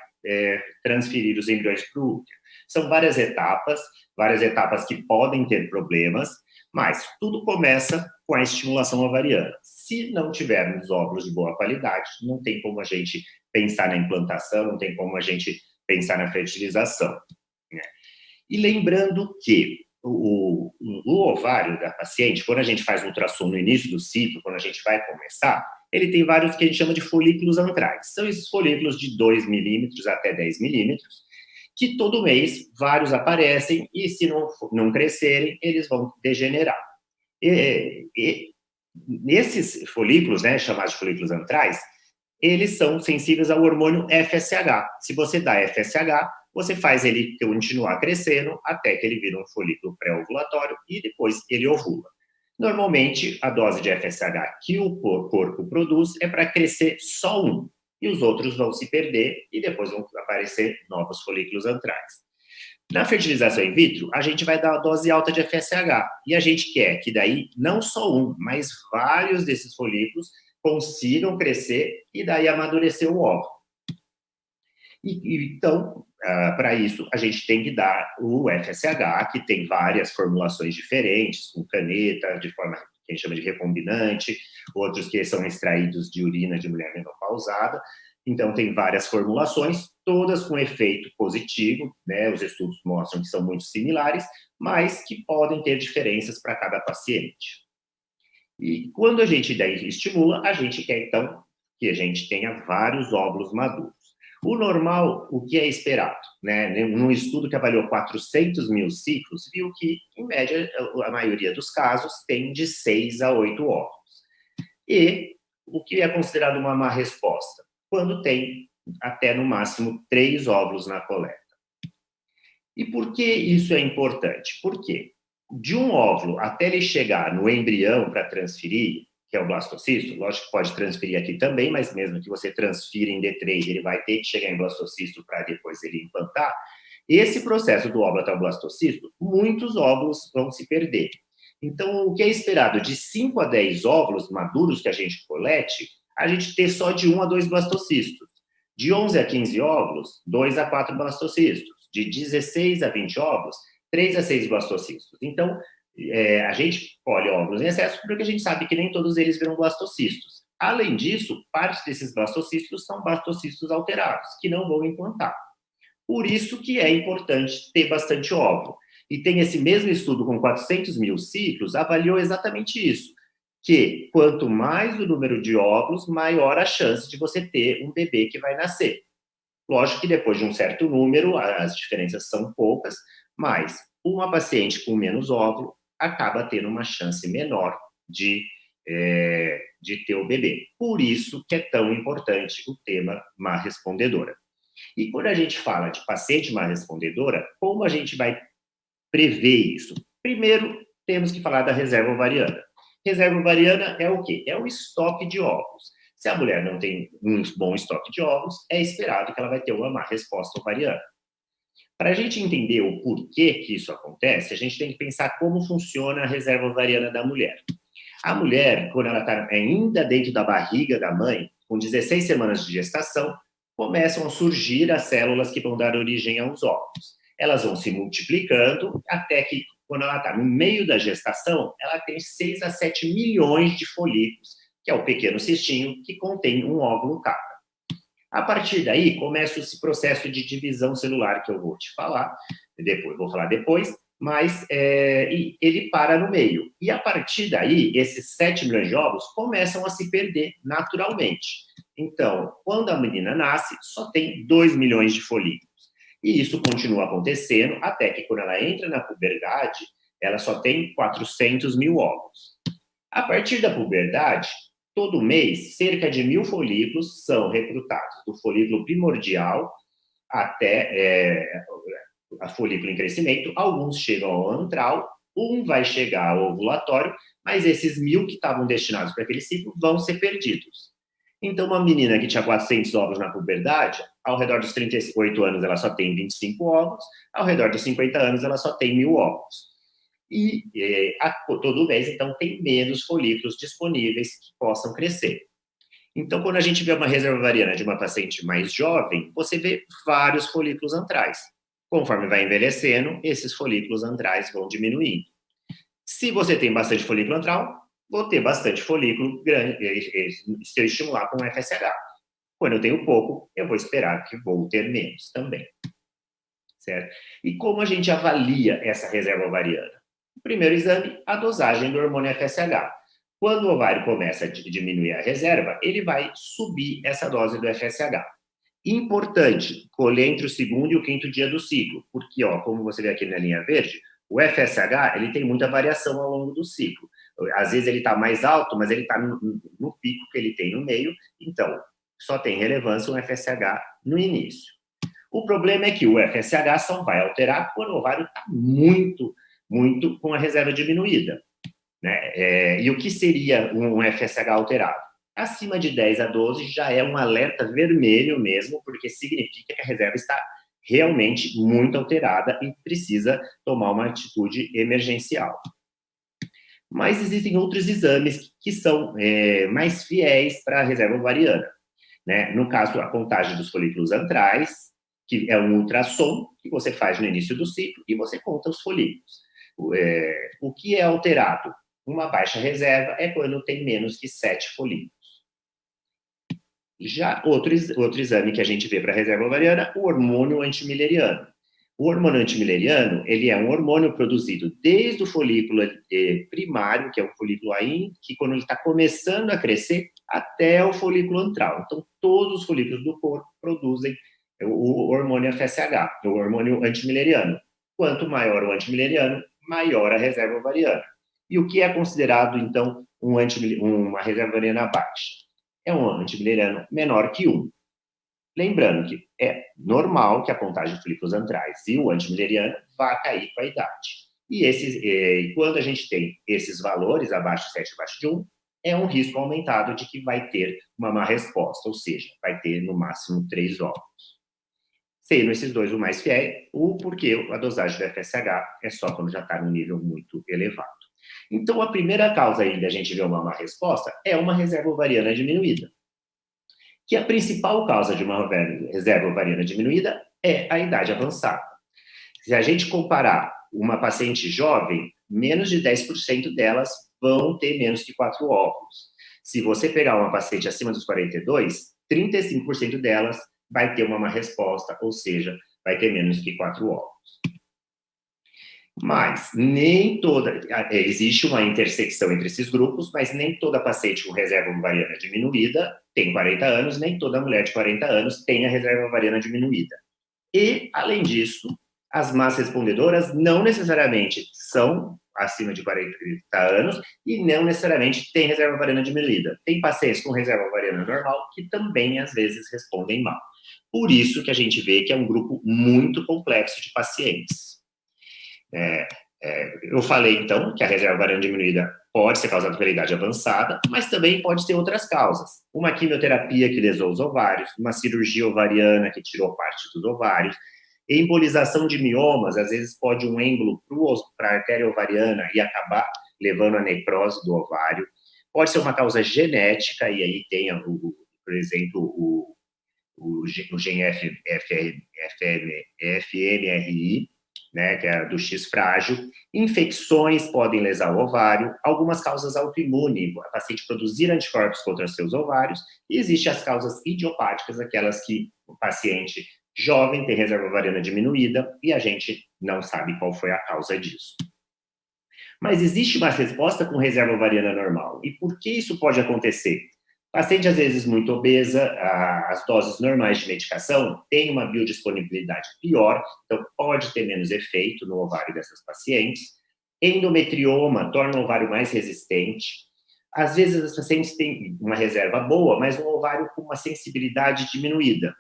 transferir os embriões para o útero. São várias etapas que podem ter problemas, mas tudo começa com a estimulação ovariana. Se não tivermos óvulos de boa qualidade, não tem como a gente pensar na implantação, não tem como a gente pensar na fertilização, né? E lembrando que o ovário da paciente, quando a gente faz ultrassom no início do ciclo, quando a gente vai começar, ele tem vários que a gente chama de folículos antrais. São esses folículos de 2 milímetros até 10 milímetros, que todo mês vários aparecem e se não crescerem, eles vão degenerar. Esses folículos, né, chamados de folículos antrais, eles são sensíveis ao hormônio FSH. Se você dá FSH, você faz ele continuar crescendo até que ele vira um folículo pré-ovulatório e depois ele ovula. Normalmente, a dose de FSH que o corpo produz é para crescer só um, e os outros vão se perder e depois vão aparecer novos folículos antrais. Na fertilização in vitro, a gente vai dar uma dose alta de FSH, e a gente quer que daí não só um, mas vários desses folículos consigam crescer e daí amadurecer o óvulo. Então, para isso, a gente tem que dar o FSH, que tem várias formulações diferentes, com caneta, de forma que a gente chama de recombinante, outros que são extraídos de urina de mulher menopausada. Então, tem várias formulações, todas com efeito positivo, né? Os estudos mostram que são muito similares, mas que podem ter diferenças para cada paciente. E quando a gente daí estimula, a gente quer, então, que a gente tenha vários óvulos maduros. O normal, o que é esperado, né? Num estudo que avaliou 400 mil ciclos, viu que, em média, a maioria dos casos tem de 6 a 8 óvulos. E o que é considerado uma má resposta? Quando tem até, no máximo, 3 óvulos na coleta. E por que isso é importante? Porque de um óvulo até ele chegar no embrião para transferir, que é o blastocisto, lógico que pode transferir aqui também, mas mesmo que você transfira em D3, ele vai ter que chegar em blastocisto para depois ele implantar. Esse processo do óvulo até o blastocisto, muitos óvulos vão se perder. Então, o que é esperado de 5 a 10 óvulos maduros que a gente colete, a gente ter só de 1 a 2 blastocistos. De 11 a 15 óvulos, 2 a 4 blastocistos. De 16 a 20 óvulos, 3 a 6 blastocistos. Então, a gente colhe óvulos em excesso porque a gente sabe que nem todos eles viram blastocistos. Além disso, parte desses blastocistos são blastocistos alterados, que não vão implantar. Por isso que é importante ter bastante óvulo. E tem esse mesmo estudo com 400 mil ciclos, avaliou exatamente isso, que quanto mais o número de óvulos, maior a chance de você ter um bebê que vai nascer. Lógico que depois de um certo número, as diferenças são poucas, mas uma paciente com menos óvulo acaba tendo uma chance menor de ter o bebê. Por isso que é tão importante o tema má respondedora. E quando a gente fala de paciente má respondedora, como a gente vai prever isso? Primeiro, temos que falar da reserva ovariana. Reserva ovariana é o quê? É o estoque de óvulos. Se a mulher não tem um bom estoque de óvulos, é esperado que ela vai ter uma má resposta ovariana. Para a gente entender o porquê que isso acontece, a gente tem que pensar como funciona a reserva ovariana da mulher. A mulher, quando ela está ainda dentro da barriga da mãe, com 16 semanas de gestação, começam a surgir as células que vão dar origem aos óvulos. Elas vão se multiplicando até que, quando ela está no meio da gestação, ela tem 6 a 7 milhões de folículos, que é o pequeno cestinho que contém um óvulo cada. A partir daí, começa esse processo de divisão celular que eu vou te falar, vou falar depois, mas ele para no meio. E a partir daí, esses 7 milhões de óvulos começam a se perder naturalmente. Então, quando a menina nasce, só tem 2 milhões de folículos. E isso continua acontecendo até que, quando ela entra na puberdade, ela só tem 400 mil óvulos. A partir da puberdade, todo mês, cerca de 1.000 folículos são recrutados, do folículo primordial até a folículo em crescimento. Alguns chegam ao antral, um vai chegar ao ovulatório, mas esses 1.000 que estavam destinados para aquele ciclo vão ser perdidos. Então, uma menina que tinha 400 óvulos na puberdade, ao redor dos 38 anos ela só tem 25 óvulos, ao redor dos 50 anos ela só tem 1.000 óvulos. E todo mês, então, tem menos folículos disponíveis que possam crescer. Então, quando a gente vê uma reserva ovariana de uma paciente mais jovem, você vê vários folículos antrais. Conforme vai envelhecendo, esses folículos antrais vão diminuindo. Se você tem bastante folículo antral, vou ter bastante folículo grande, se eu estimular com FSH. Quando eu tenho pouco, eu vou esperar que vou ter menos também. Certo? E como a gente avalia essa reserva ovariana? O primeiro exame, a dosagem do hormônio FSH. Quando o ovário começa a diminuir a reserva, ele vai subir essa dose do FSH. Importante, colher entre o segundo e o quinto dia do ciclo, porque, como você vê aqui na linha verde, o FSH ele tem muita variação ao longo do ciclo. Às vezes ele está mais alto, mas ele está no pico que ele tem no meio, então só tem relevância o FSH no início. O problema é que o FSH só vai alterar quando o ovário está muito com a reserva diminuída. Né? E o que seria um FSH alterado? Acima de 10 a 12 já é um alerta vermelho mesmo, porque significa que a reserva está realmente muito alterada e precisa tomar uma atitude emergencial. Mas existem outros exames que são mais fiéis para a reserva ovariana. Né? No caso, a contagem dos folículos antrais, que é um ultrassom que você faz no início do ciclo e você conta os folículos. O que é alterado? Uma baixa reserva é quando tem menos que 7 folículos. Já outro exame que a gente vê para a reserva ovariana, o hormônio antimileriano. O hormônio antimileriano, ele é um hormônio produzido desde o folículo primário, que é o folículo aí, que quando ele está começando a crescer, até o folículo antral. Então, todos os folículos do corpo produzem o hormônio FSH, o hormônio antimileriano. Quanto maior o antimileriano, maior a reserva ovariana. E o que é considerado, então, uma reserva ovariana baixa? É um antimileriano menor que 1. Lembrando que é normal que a contagem de folículos antrais e o antimileriano vá cair com a idade. E quando a gente tem esses valores, abaixo de 7 e abaixo de 1, é um risco aumentado de que vai ter uma má resposta, ou seja, vai ter no máximo 3 óvulos. Sendo esses dois o mais fiel, porque a dosagem do FSH é só quando já está num nível muito elevado. Então, a primeira causa aí da gente ver uma má resposta é uma reserva ovariana diminuída. Que a principal causa de uma reserva ovariana diminuída é a idade avançada. Se a gente comparar uma paciente jovem, menos de 10% delas vão ter menos que 4 óvulos. Se você pegar uma paciente acima dos 42, 35% delas vai ter uma má resposta, ou seja, vai ter menos que 4 óvulos. Mas nem toda... Existe uma intersecção entre esses grupos, mas nem toda paciente com reserva ovariana diminuída tem 40 anos, nem toda mulher de 40 anos tem a reserva ovariana diminuída. E, além disso, as más respondedoras não necessariamente são acima de 40 anos e não necessariamente têm reserva ovariana diminuída. Tem pacientes com reserva ovariana normal que também, às vezes, respondem mal. Por isso que a gente vê que é um grupo muito complexo de pacientes. Eu falei, então, que a reserva ovariana diminuída pode ser causada pela idade avançada, mas também pode ter outras causas. Uma quimioterapia que lesou os ovários, uma cirurgia ovariana que tirou parte dos ovários, embolização de miomas, às vezes pode um êmbolo para a artéria ovariana e acabar levando a necrose do ovário. Pode ser uma causa genética, e aí tem, por exemplo, o gene FMRI, né, que é do X frágil. Infecções podem lesar o ovário, algumas causas autoimunes, a paciente produzir anticorpos contra seus ovários, e existem as causas idiopáticas, aquelas que o paciente jovem tem reserva ovariana diminuída e a gente não sabe qual foi a causa disso. Mas existe uma resposta com reserva ovariana normal. E por que isso pode acontecer? Paciente, às vezes, muito obesa, as doses normais de medicação têm uma biodisponibilidade pior, então pode ter menos efeito no ovário dessas pacientes. Endometrioma torna o ovário mais resistente. Às vezes, as pacientes têm uma reserva boa, mas um ovário com uma sensibilidade diminuída.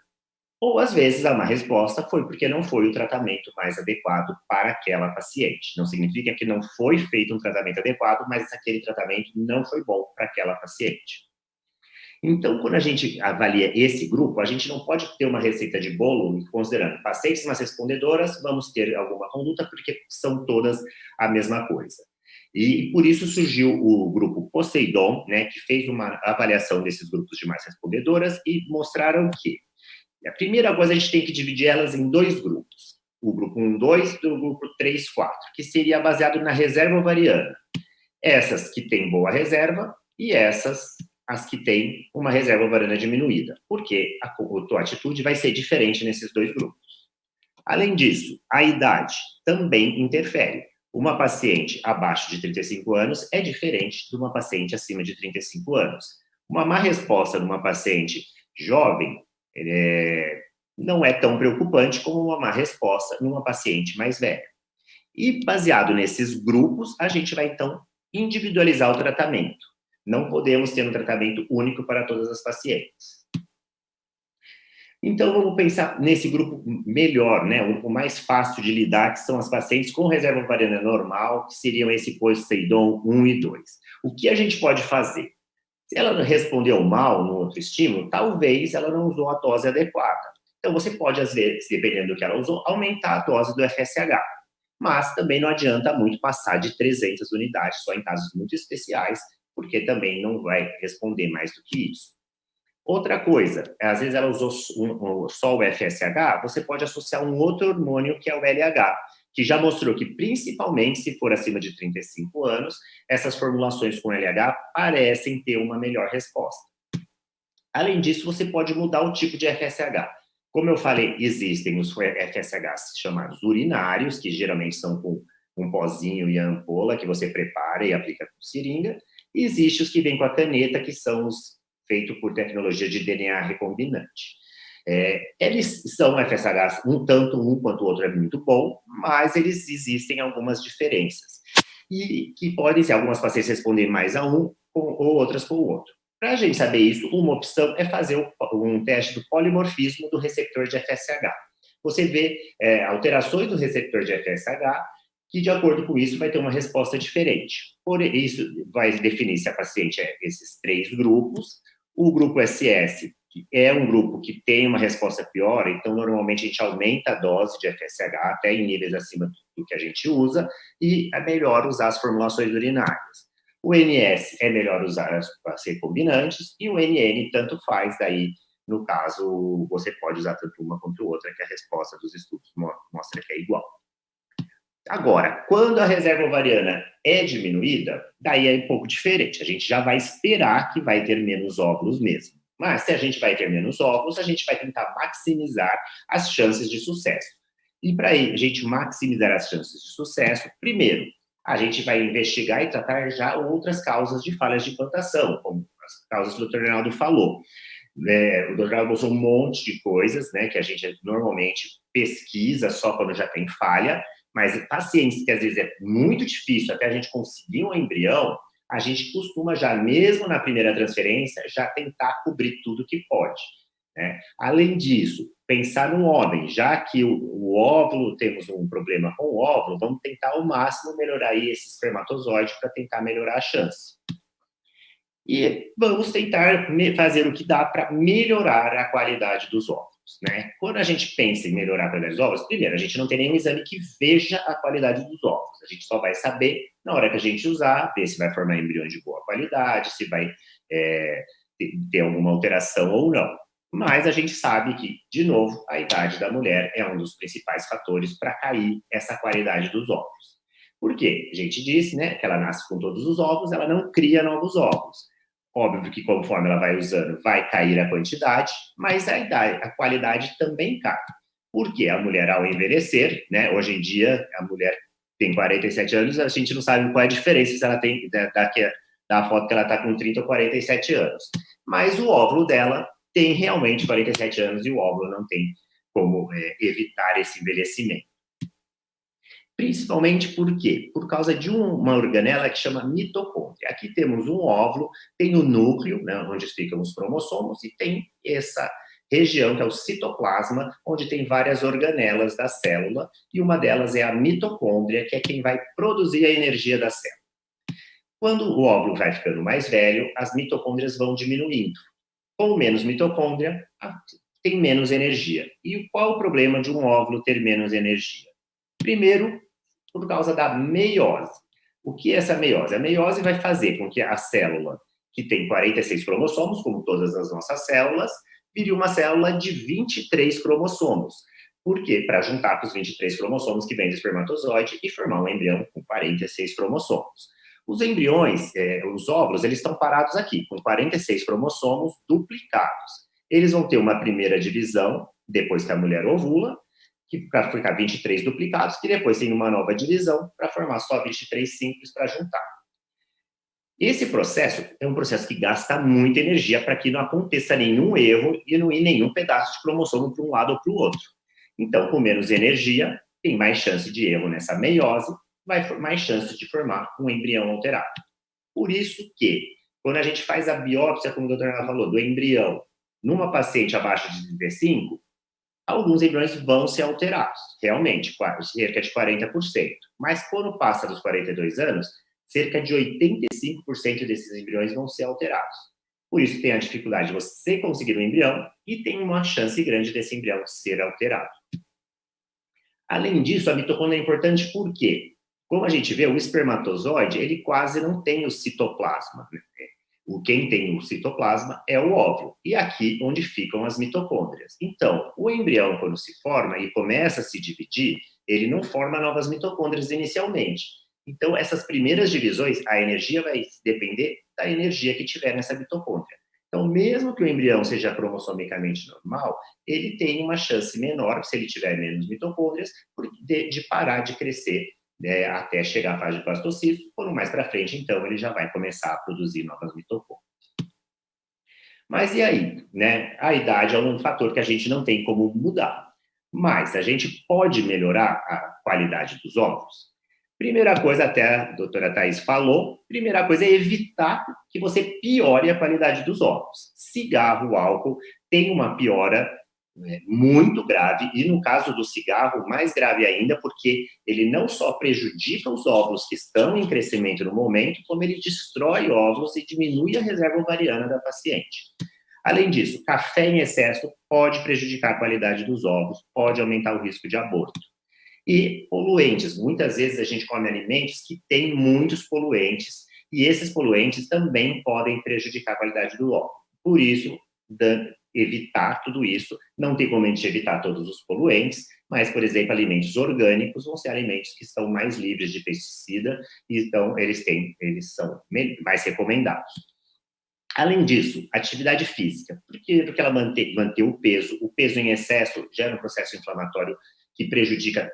Ou, às vezes, a má resposta foi porque não foi o tratamento mais adequado para aquela paciente. Não significa que não foi feito um tratamento adequado, mas aquele tratamento não foi bom para aquela paciente. Então, quando a gente avalia esse grupo, a gente não pode ter uma receita de bolo considerando pacientes mais respondedoras, vamos ter alguma conduta, porque são todas a mesma coisa. E por isso surgiu o grupo Poseidon, né, que fez uma avaliação desses grupos de mais respondedoras e mostraram que a primeira coisa, a gente tem que dividir elas em dois grupos. O grupo 1, 2 e o grupo 3, 4, que seria baseado na reserva ovariana. Essas que têm boa reserva e essas as que têm uma reserva ovariana diminuída, porque a tua atitude vai ser diferente nesses dois grupos. Além disso, a idade também interfere. Uma paciente abaixo de 35 anos é diferente de uma paciente acima de 35 anos. Uma má resposta numa paciente jovem não é tão preocupante como uma má resposta numa paciente mais velha. E, baseado nesses grupos, a gente vai, então, individualizar o tratamento. Não podemos ter um tratamento único para todas as pacientes. Então, vamos pensar nesse grupo melhor, né? O mais fácil de lidar, que são as pacientes com reserva ovariana normal, que seriam esse Poseidon 1 e 2. O que a gente pode fazer? Se ela respondeu mal no outro estímulo, talvez ela não usou a dose adequada. Então, você pode, às vezes, dependendo do que ela usou, aumentar a dose do FSH. Mas também não adianta muito passar de 300 unidades, só em casos muito especiais, porque também não vai responder mais do que isso. Outra coisa, às vezes ela usou só o FSH, você pode associar um outro hormônio, que é o LH, que já mostrou que, principalmente se for acima de 35 anos, essas formulações com LH parecem ter uma melhor resposta. Além disso, você pode mudar o tipo de FSH. Como eu falei, existem os FSHs chamados urinários, que geralmente são com um pozinho e a ampola, que você prepara e aplica com seringa, e existem os que vêm com a caneta, que são os feitos por tecnologia de DNA recombinante. Eles são FSHs, tanto um quanto o outro é muito bom, mas eles existem algumas diferenças. E que podem ser, algumas pacientes respondem mais a um ou outras com o outro. Para a gente saber isso, uma opção é fazer um teste do polimorfismo do receptor de FSH. Você vê alterações do receptor de FSH, que, de acordo com isso, vai ter uma resposta diferente. Por isso, vai definir se a paciente é esses três grupos. O grupo SS, que é um grupo que tem uma resposta pior, então, normalmente, a gente aumenta a dose de FSH até em níveis acima do que a gente usa, e é melhor usar as formulações urinárias. O NS é melhor usar as recombinantes, e o NN tanto faz, daí, no caso, você pode usar tanto uma quanto outra, que a resposta dos estudos mostra que é igual. Agora, quando a reserva ovariana é diminuída, daí é um pouco diferente. A gente já vai esperar que vai ter menos óvulos mesmo. Mas se a gente vai ter menos óvulos, a gente vai tentar maximizar as chances de sucesso. E para a gente maximizar as chances de sucesso, primeiro, a gente vai investigar e tratar já outras causas de falhas de implantação, como as causas que o Dr. Reinaldo falou. O Dr. Reinaldo mostrou um monte de coisas, né, que a gente normalmente pesquisa só quando já tem falha, mas pacientes que às vezes é muito difícil até a gente conseguir um embrião, a gente costuma já, mesmo na primeira transferência, já tentar cobrir tudo que pode, né? Além disso, pensar no homem, já que o óvulo, temos um problema com o óvulo, vamos tentar ao máximo melhorar aí esse espermatozoide para tentar melhorar a chance. E vamos tentar fazer o que dá para melhorar a qualidade dos óvulos, né? Quando a gente pensa em melhorar a qualidade dos óvulos, primeiro, a gente não tem nenhum exame que veja a qualidade dos óvulos. A gente só vai saber, na hora que a gente usar, ver se vai formar embriões de boa qualidade, se vai ter alguma alteração ou não. Mas a gente sabe que, de novo, a idade da mulher é um dos principais fatores para cair essa qualidade dos óvulos. Por quê? A gente disse, né, que ela nasce com todos os óvulos, ela não cria novos óvulos. Óbvio que conforme ela vai usando, vai cair a quantidade, mas a qualidade também cai. Porque a mulher, ao envelhecer, né, hoje em dia, a mulher tem 47 anos, a gente não sabe qual é a diferença se ela tem, da foto que ela está com 30 ou 47 anos. Mas o óvulo dela tem realmente 47 anos e o óvulo não tem como evitar esse envelhecimento. Principalmente por quê? Por causa de uma organela que chama mitocôndria. Aqui temos um óvulo, tem o núcleo, né, onde ficam os cromossomos, e tem essa região, que é o citoplasma, onde tem várias organelas da célula, e uma delas é a mitocôndria, que é quem vai produzir a energia da célula. Quando o óvulo vai ficando mais velho, as mitocôndrias vão diminuindo. Com menos mitocôndria, tem menos energia. E qual o problema de um óvulo ter menos energia? Primeiro, por causa da meiose. O que é essa meiose? A meiose vai fazer com que a célula, que tem 46 cromossomos, como todas as nossas células, vire uma célula de 23 cromossomos. Por quê? Para juntar com os 23 cromossomos que vem do espermatozoide e formar um embrião com 46 cromossomos. Os embriões, os óvulos, eles estão parados aqui, com 46 cromossomos duplicados. Eles vão ter uma primeira divisão, depois que a mulher ovula, que para ficar 23 duplicados, que depois tem uma nova divisão para formar só 23 simples para juntar. Esse processo é um processo que gasta muita energia para que não aconteça nenhum erro e não ir nenhum pedaço de cromossomo para um lado ou para o outro. Então, com menos energia, tem mais chance de erro nessa meiose, vai mais chance de formar um embrião alterado. Por isso que, quando a gente faz a biópsia, como o Dr. Ana falou, do embrião, numa paciente abaixo de 35, alguns embriões vão ser alterados, realmente, cerca de 40%. Mas quando passa dos 42 anos, cerca de 85% desses embriões vão ser alterados. Por isso tem a dificuldade de você conseguir um embrião e tem uma chance grande desse embrião ser alterado. Além disso, a mitocôndria é importante por quê? Como a gente vê, o espermatozoide, ele quase não tem o citoplasma, né? Quem tem o citoplasma é o óvulo, e aqui onde ficam as mitocôndrias. Então, o embrião, quando se forma e começa a se dividir, ele não forma novas mitocôndrias inicialmente. Então, essas primeiras divisões, a energia vai depender da energia que tiver nessa mitocôndria. Então, mesmo que o embrião seja cromossomicamente normal, ele tem uma chance menor, se ele tiver menos mitocôndrias, de parar de crescer, até chegar à fase de blastocisto, quando mais para frente, então, ele já vai começar a produzir novas mitocôndrias. Mas e aí, né? A idade é um fator que a gente não tem como mudar, mas a gente pode melhorar a qualidade dos óvulos. Primeira coisa, até a doutora Thais falou, primeira coisa é evitar que você piore a qualidade dos óvulos. Cigarro, álcool, tem uma piora muito grave, e no caso do cigarro, mais grave ainda, porque ele não só prejudica os óvulos que estão em crescimento no momento, como ele destrói óvulos e diminui a reserva ovariana da paciente. Além disso, café em excesso pode prejudicar a qualidade dos óvulos, pode aumentar o risco de aborto. E poluentes, muitas vezes a gente come alimentos que têm muitos poluentes, e esses poluentes também podem prejudicar a qualidade do óvulo. Por isso, evitar tudo isso, não tem como a gente evitar todos os poluentes, mas, por exemplo, alimentos orgânicos vão ser alimentos que estão mais livres de pesticida, então eles são mais recomendados. Além disso, atividade física, porque ela mantém o peso em excesso gera um processo inflamatório que prejudica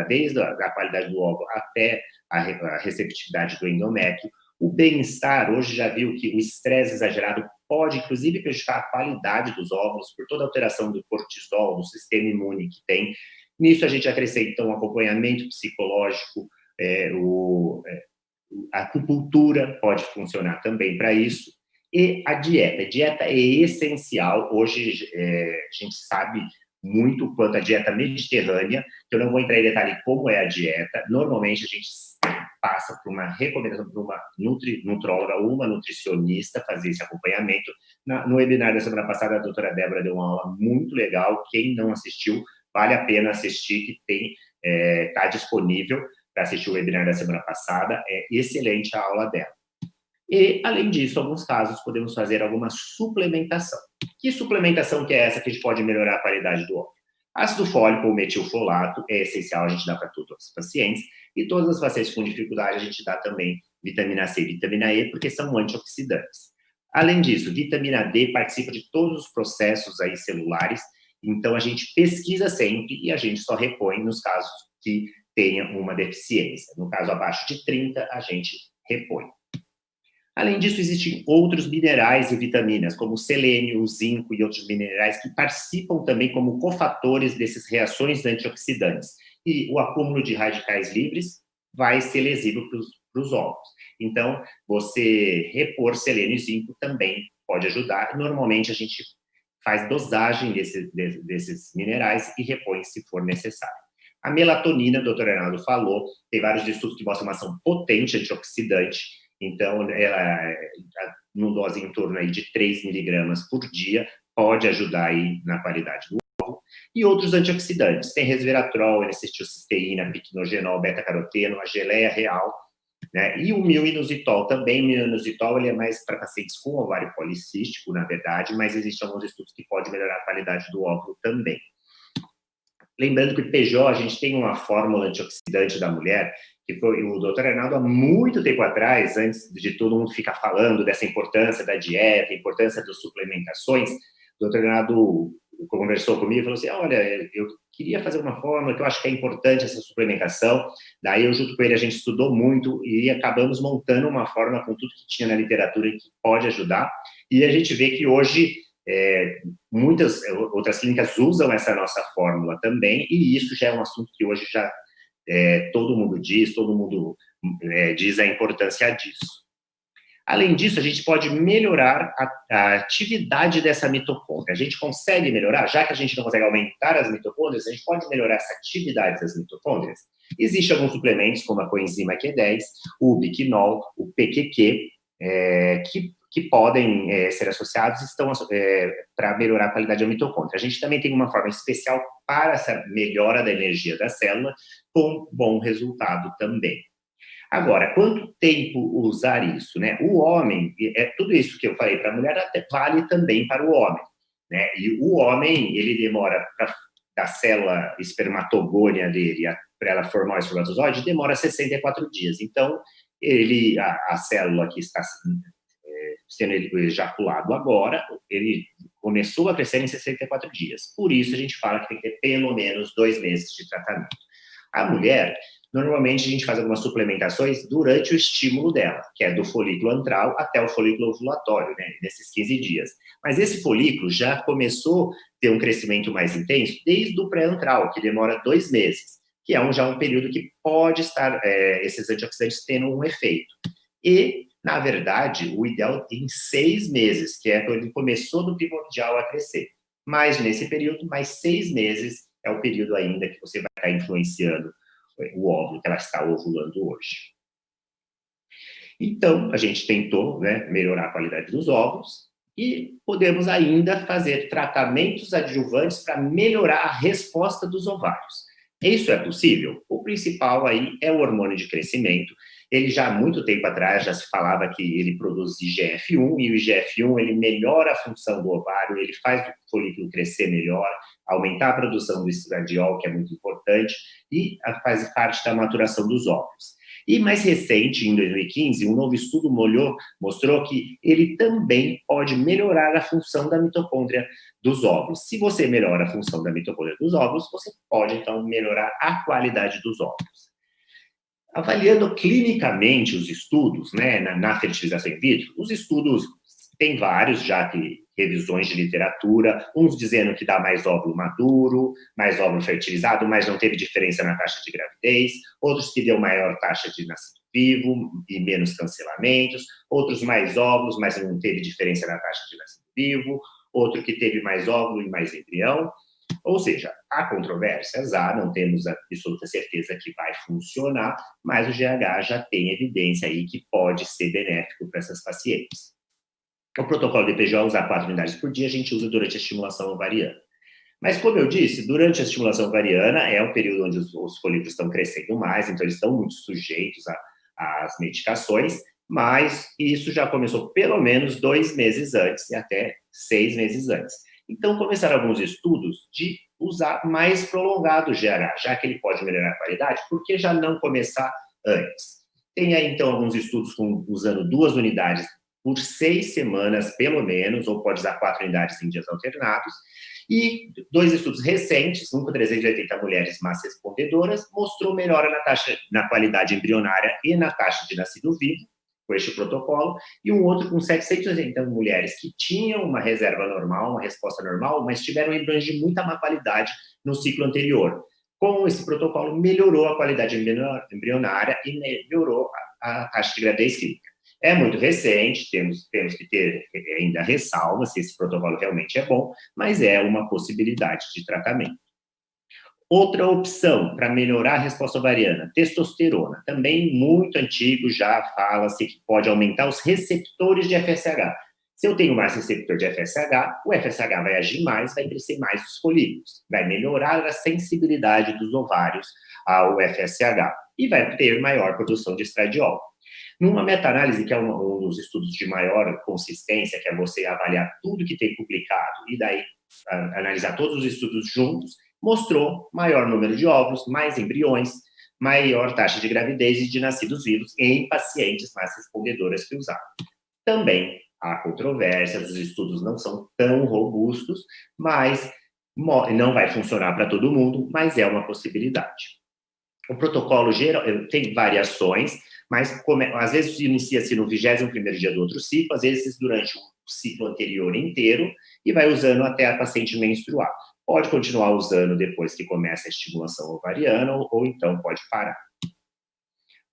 desde a qualidade do óvulo até a receptividade do endométrio. O bem-estar, hoje já viu que o estresse exagerado pode, inclusive, prejudicar a qualidade dos óvulos por toda a alteração do cortisol, do sistema imune que tem. Nisso, a gente acrescenta, então, um acompanhamento psicológico, a acupuntura pode funcionar também para isso, e a dieta. A dieta é essencial. Hoje, a gente sabe muito quanto a dieta mediterrânea, que eu não vou entrar em detalhe como é a dieta. Normalmente, a gente passa por uma recomendação para uma nutróloga ou uma nutricionista fazer esse acompanhamento. No webinar da semana passada, a doutora Débora deu uma aula muito legal. Quem não assistiu, vale a pena assistir, que está disponível para assistir o webinar da semana passada. É excelente a aula dela. E, além disso, em alguns casos, podemos fazer alguma suplementação. Que suplementação que é essa que a gente pode melhorar a qualidade do óvulo? Ácido fólico ou metilfolato é essencial, a gente dá para todos os pacientes, e todas as pacientes com dificuldade a gente dá também vitamina C e vitamina E, porque são antioxidantes. Além disso, vitamina D participa de todos os processos aí celulares, então a gente pesquisa sempre e a gente só repõe nos casos que tenha uma deficiência. No caso abaixo de 30, a gente repõe. Além disso, existem outros minerais e vitaminas, como o selênio, o zinco e outros minerais que participam também como cofatores dessas reações antioxidantes. E o acúmulo de radicais livres vai ser lesivo para os óvulos. Então, você repor selênio e zinco também pode ajudar. Normalmente, a gente faz dosagem desses minerais e repõe se for necessário. A melatonina, o doutor Arnaldo falou, tem vários estudos que mostram uma ação potente antioxidante. Então, ela, numa dose em torno aí de 3 miligramas por dia, pode ajudar aí na qualidade do óvulo. E outros antioxidantes, tem resveratrol, N-acetilcisteína, piquenogenol, beta-caroteno, a geleia real, né? E o mil-inositol também. O mil-inositol ele é mais para pacientes com ovário policístico, na verdade, mas existem alguns estudos que podem melhorar a qualidade do óvulo também. Lembrando que o PJ, a gente tem uma fórmula antioxidante da mulher, que foi o doutor Arnaldo, há muito tempo atrás, antes de todo mundo ficar falando dessa importância da dieta, importância das suplementações, o doutor Arnaldo conversou comigo e falou assim, olha, eu queria fazer uma fórmula que eu acho que é importante essa suplementação. Daí eu, junto com ele, a gente estudou muito e acabamos montando uma fórmula com tudo que tinha na literatura que pode ajudar. E a gente vê que hoje muitas outras clínicas usam essa nossa fórmula também, e isso já é um assunto que hoje já todo mundo diz a importância disso. Além disso, a gente pode melhorar a atividade dessa mitocôndria. A gente consegue melhorar, já que a gente não consegue aumentar as mitocôndrias, a gente pode melhorar essa atividade das mitocôndrias. Existem alguns suplementos, como a coenzima Q10, o ubiquinol, o PQQ, que podem ser associados para melhorar a qualidade da mitocôndria. A gente também tem uma forma especial para essa melhora da energia da célula, com bom resultado também. Agora, quanto tempo usar isso, né? O homem, tudo isso que eu falei para a mulher até vale também para o homem, né? E o homem, ele demora da célula espermatogônia dele para ela formar o espermatozoide, demora 64 dias. Então, a célula que está sendo ejaculado agora, ele começou a crescer em 64 dias. Por isso, a gente fala que tem que ter pelo menos 2 meses de tratamento. A mulher, normalmente, a gente faz algumas suplementações durante o estímulo dela, que é do folículo antral até o folículo ovulatório, né, nesses 15 dias. Mas esse folículo já começou a ter um crescimento mais intenso desde o pré-antral, que demora 2 meses, que é já um período que pode estar esses antioxidantes tendo um efeito. E, na verdade, o ideal é em 6 meses, que é quando ele começou do primordial a crescer. Mas, nesse período, mais 6 meses é o período ainda que você vai estar influenciando o óvulo que ela está ovulando hoje. Então, a gente tentou, né, melhorar a qualidade dos óvulos e podemos ainda fazer tratamentos adjuvantes para melhorar a resposta dos ovários. Isso é possível? O principal aí é o hormônio de crescimento. Ele já há muito tempo atrás já se falava que ele produz IGF-1, e o IGF-1 ele melhora a função do ovário, ele faz o folículo crescer melhor, aumentar a produção do estradiol, que é muito importante, e faz parte da maturação dos óvulos. E mais recente, em 2015, um novo estudo mostrou que ele também pode melhorar a função da mitocôndria dos óvulos. Se você melhora a função da mitocôndria dos óvulos, você pode, então, melhorar a qualidade dos óvulos. Avaliando clinicamente os estudos, né, na fertilização in vitro, os estudos tem vários já que revisões de literatura, uns dizendo que dá mais óvulo maduro, mais óvulo fertilizado, mas não teve diferença na taxa de gravidez, outros que deu maior taxa de nascimento vivo e menos cancelamentos, outros mais óvulos, mas não teve diferença na taxa de nascimento vivo, outro que teve mais óvulo e mais embrião. Ou seja, há controvérsias, não temos absoluta certeza que vai funcionar, mas o GH já tem evidência aí que pode ser benéfico para essas pacientes. O protocolo de PGO usar 4 unidades por dia, a gente usa durante a estimulação ovariana. Mas, como eu disse, durante a estimulação ovariana é um período onde os folículos estão crescendo mais, então eles estão muito sujeitos às medicações, mas isso já começou pelo menos 2 meses antes e até 6 meses antes. Então, começaram alguns estudos de usar mais prolongado o GH, já que ele pode melhorar a qualidade, por que já não começar antes? Tem aí, então, alguns estudos usando 2 unidades por 6 semanas, pelo menos, ou pode usar 4 unidades em dias alternados, e 2 estudos recentes, um com 380 mulheres massas respondedoras, mostrou melhora na qualidade embrionária e na taxa de nascido vivo, com este protocolo, e um outro com 780 mulheres que tinham uma reserva normal, uma resposta normal, mas tiveram embriões de muita má qualidade no ciclo anterior. Com esse protocolo, melhorou a qualidade embrionária e melhorou a taxa de gravidez clínica. É muito recente, temos que ter ainda ressalva se esse protocolo realmente é bom, mas é uma possibilidade de tratamento. Outra opção para melhorar a resposta ovariana, testosterona. Também muito antigo, já fala-se que pode aumentar os receptores de FSH. Se eu tenho mais receptor de FSH, o FSH vai agir mais, vai crescer mais os folículos, vai melhorar a sensibilidade dos ovários ao FSH e vai ter maior produção de estradiol. Numa meta-análise, que é um dos estudos de maior consistência, que é você avaliar tudo que tem publicado e daí analisar todos os estudos juntos, mostrou maior número de óvulos, mais embriões, maior taxa de gravidez e de nascidos vivos em pacientes mais respondedoras que usaram. Também há controvérsias, os estudos não são tão robustos, mas não vai funcionar para todo mundo, mas é uma possibilidade. O protocolo geral tem variações, mas às vezes inicia-se no 21º dia do outro ciclo, às vezes durante o ciclo anterior inteiro, e vai usando até a paciente menstruar. Pode continuar usando depois que começa a estimulação ovariana, ou então pode parar.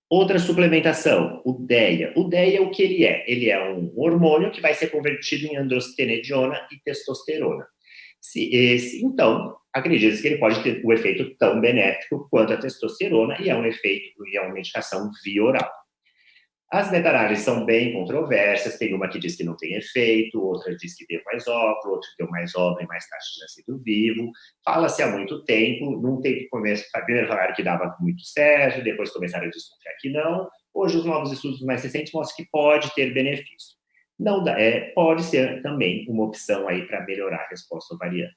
Outra suplementação, o DEA. O DEA, o que ele é? Ele é um hormônio que vai ser convertido em androstenediona e testosterona. Então, acredita-se que ele pode ter um efeito tão benéfico quanto a testosterona, e é uma medicação via oral. As meta-análises são bem controversas, tem uma que diz que não tem efeito, outra diz que deu mais óvulo, outra que deu mais óvulo e mais taxa de nascido vivo. Fala-se há muito tempo, não tem que começar, primeiro falaram que dava muito certo, depois começaram a desconfiar que não. Hoje os novos estudos mais recentes mostram que pode ter benefício. Não dá, pode ser também uma opção aí para melhorar a resposta ovariana.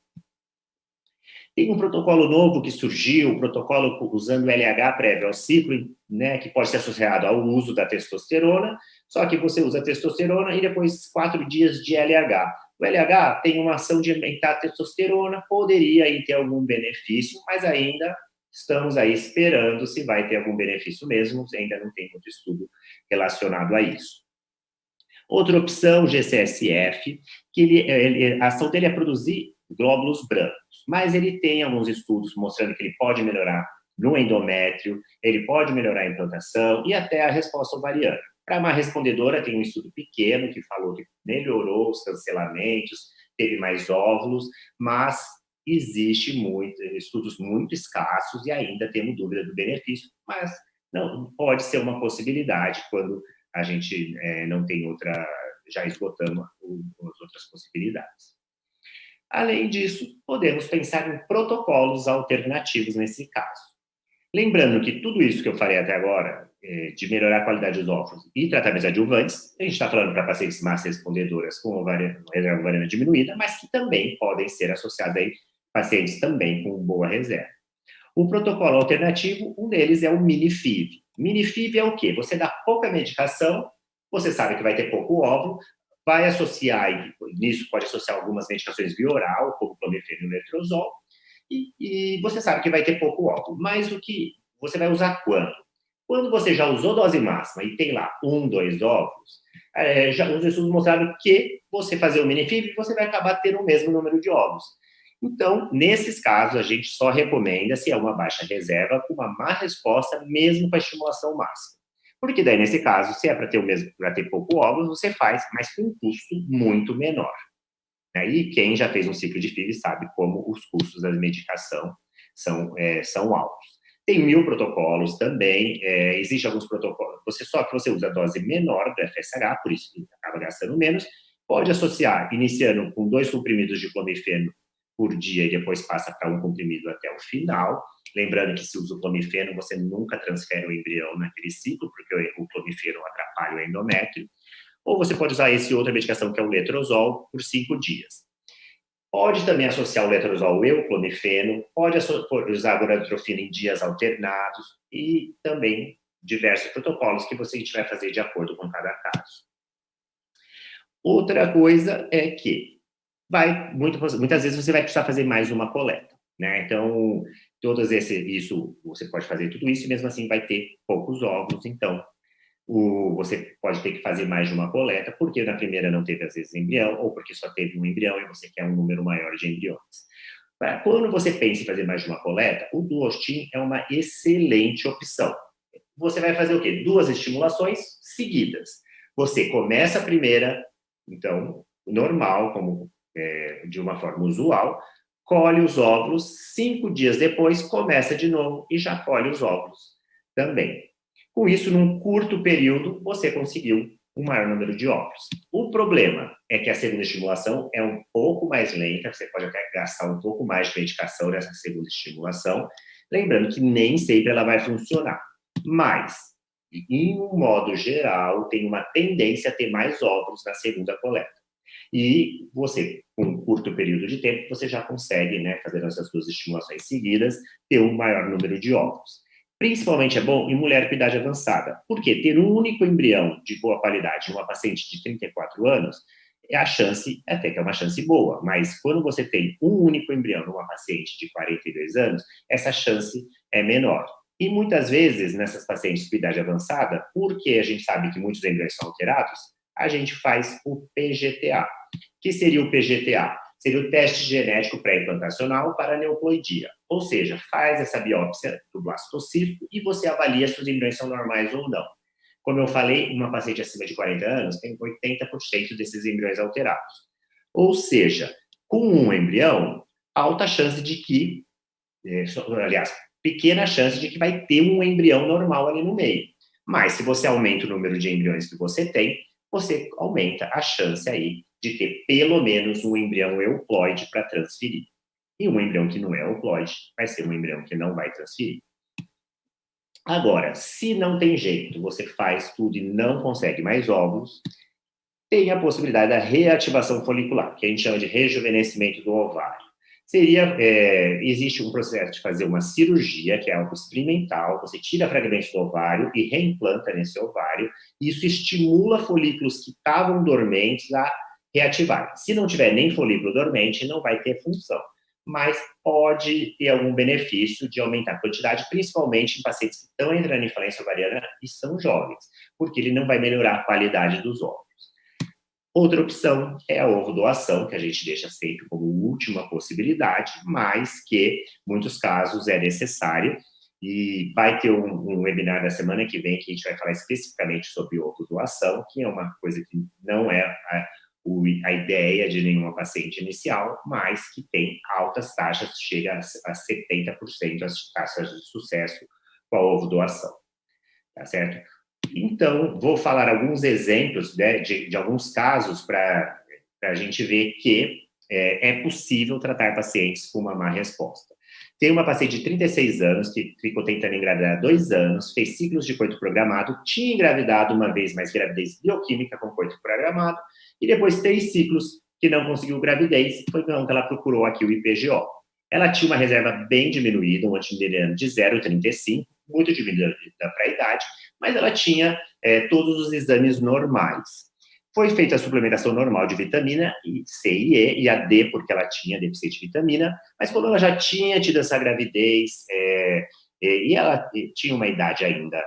Tem um protocolo novo que surgiu, o protocolo usando o LH prévio ao ciclo, né, que pode ser associado ao uso da testosterona, só que você usa a testosterona e depois 4 dias de LH. O LH tem uma ação de aumentar a testosterona, poderia aí ter algum benefício, mas ainda estamos aí esperando se vai ter algum benefício mesmo, ainda não tem muito estudo relacionado a isso. Outra opção, GCSF, que a ação dele é produzir glóbulos brancos, mas ele tem alguns estudos mostrando que ele pode melhorar no endométrio, ele pode melhorar a implantação e até a resposta ovariana. Para uma respondedora, tem um estudo pequeno que falou que melhorou os cancelamentos, teve mais óvulos, mas existe estudos muito escassos e ainda temos dúvida do benefício, mas não pode ser uma possibilidade quando a gente não tem outra, já esgotamos as outras possibilidades. Além disso, podemos pensar em protocolos alternativos nesse caso. Lembrando que tudo isso que eu falei até agora, de melhorar a qualidade dos óvulos e tratamentos adjuvantes, a gente está falando para pacientes massas respondedoras com reserva ovariana diminuída, mas que também podem ser associados a pacientes também com boa reserva. O protocolo alternativo, um deles é o MiniFIV. Minifib é o quê? Você dá pouca medicação, você sabe que vai ter pouco óvulo, vai associar, e nisso pode associar algumas medicações via oral, como clomifeno e letrozol, e você sabe que vai ter pouco óvulo. Mas o que você vai usar quando? Quando você já usou dose máxima e tem lá 1, 2 óvulos, os estudos mostraram que você fazer o minifib, você vai acabar tendo o mesmo número de óvulos. Então, nesses casos, a gente só recomenda se é uma baixa reserva com uma má resposta, mesmo com a estimulação máxima. Porque daí, nesse caso, se é para ter pouco óvulo, você faz, mas com um custo muito menor. E quem já fez um ciclo de FIV sabe como os custos da medicação são altos. Tem 1000 protocolos também, existem alguns protocolos, só que você usa a dose menor do FSH, por isso que acaba gastando menos, pode associar, iniciando com 2 comprimidos de clomifeno por dia e depois passa para 1 comprimido até o final. Lembrando que se usa o clomifeno, você nunca transfere o embrião naquele ciclo, porque o clomifeno atrapalha o endométrio. Ou você pode usar outra medicação, que é o letrozol, por 5 dias. Pode também associar o letrozol e o clomifeno, pode usar a gonadotrofina em dias alternados e também diversos protocolos que a gente vai fazer de acordo com cada caso. Outra coisa é que muitas vezes você vai precisar fazer mais uma coleta, né? Então, você pode fazer tudo isso e mesmo assim vai ter poucos óvulos, então você pode ter que fazer mais de uma coleta, porque na primeira não teve, às vezes, embrião, ou porque só teve um embrião e você quer um número maior de embriões. Quando você pensa em fazer mais de uma coleta, o Duostin é uma excelente opção. Você vai fazer o quê? 2 estimulações seguidas. Você começa a primeira, então, normal, de uma forma usual, colhe os óvulos, 5 dias depois começa de novo e já colhe os óvulos também. Com isso, num curto período, você conseguiu um maior número de óvulos. O problema é que a segunda estimulação é um pouco mais lenta, você pode até gastar um pouco mais de medicação nessa segunda estimulação, lembrando que nem sempre ela vai funcionar. Mas, em um modo geral, tem uma tendência a ter mais óvulos na segunda coleta. E você, com um curto período de tempo, você já consegue, né, fazendo essas 2 estimulações seguidas, ter um maior número de óvulos. Principalmente é bom em mulher com idade avançada. Por quê? Ter um único embrião de boa qualidade em uma paciente de 34 anos, a chance até que é uma chance boa, mas quando você tem um único embrião numa paciente de 42 anos, essa chance é menor. E muitas vezes, nessas pacientes com idade avançada, porque a gente sabe que muitos embriões são alterados, a gente faz o PGTA. O que seria o PGTA? Seria o teste genético pré-implantacional para aneuploidia. Ou seja, faz essa biópsia do blastocisto e você avalia se os embriões são normais ou não. Como eu falei, uma paciente acima de 40 anos tem 80% desses embriões alterados. Ou seja, com um embrião, alta chance de que, pequena chance de que vai ter um embrião normal ali no meio. Mas se você aumenta o número de embriões que você tem, você aumenta a chance aí de ter pelo menos um embrião euploide para transferir. E um embrião que não é euploide vai ser um embrião que não vai transferir. Agora, se não tem jeito, você faz tudo e não consegue mais óvulos, tem a possibilidade da reativação folicular, que a gente chama de rejuvenescimento do ovário. Existe um processo de fazer uma cirurgia, que é algo experimental, você tira fragmentos do ovário e reimplanta nesse ovário, e isso estimula folículos que estavam dormentes a reativar. Se não tiver nem folículo dormente, não vai ter função, mas pode ter algum benefício de aumentar a quantidade, principalmente em pacientes que estão entrando em falência ovariana e são jovens, porque ele não vai melhorar a qualidade dos óvulos. Outra opção é a ovo-doação, que a gente deixa sempre como última possibilidade, mas que, em muitos casos, é necessário. E vai ter um webinar da semana que vem que a gente vai falar especificamente sobre ovo-doação, que é uma coisa que não é a ideia de nenhuma paciente inicial, mas que tem altas taxas, chega a 70% as taxas de sucesso com a ovo-doação. Tá certo? Então, vou falar alguns exemplos, né, de alguns casos para a gente ver que é possível tratar pacientes com uma má resposta. Tem uma paciente de 36 anos que ficou tentando engravidar há 2 anos, fez ciclos de coito programado, tinha engravidado uma vez, mas gravidez bioquímica com coito programado, e depois 3 ciclos que não conseguiu gravidez, foi então que ela procurou aqui o IPGO. Ela tinha uma reserva bem diminuída, um antimileriano de 0,35, muito diminuída para a idade, mas ela tinha todos os exames normais. Foi feita a suplementação normal de vitamina C e E, e a D, porque ela tinha deficiência de vitamina, mas como ela já tinha tido essa gravidez, e ela tinha uma idade ainda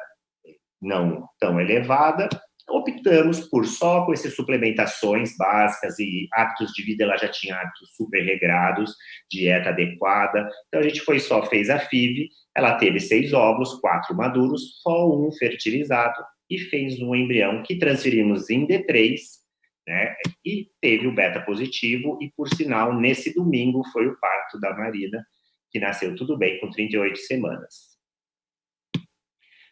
não tão elevada, optamos por só com essas suplementações básicas e hábitos de vida, ela já tinha hábitos super regrados, dieta adequada, então a gente fez a FIV, ela teve 6 óvulos, 4 maduros, só um fertilizado, e fez um embrião que transferimos em D3, né, e teve o beta positivo, e por sinal, nesse domingo foi o parto da Marina, que nasceu tudo bem, com 38 semanas.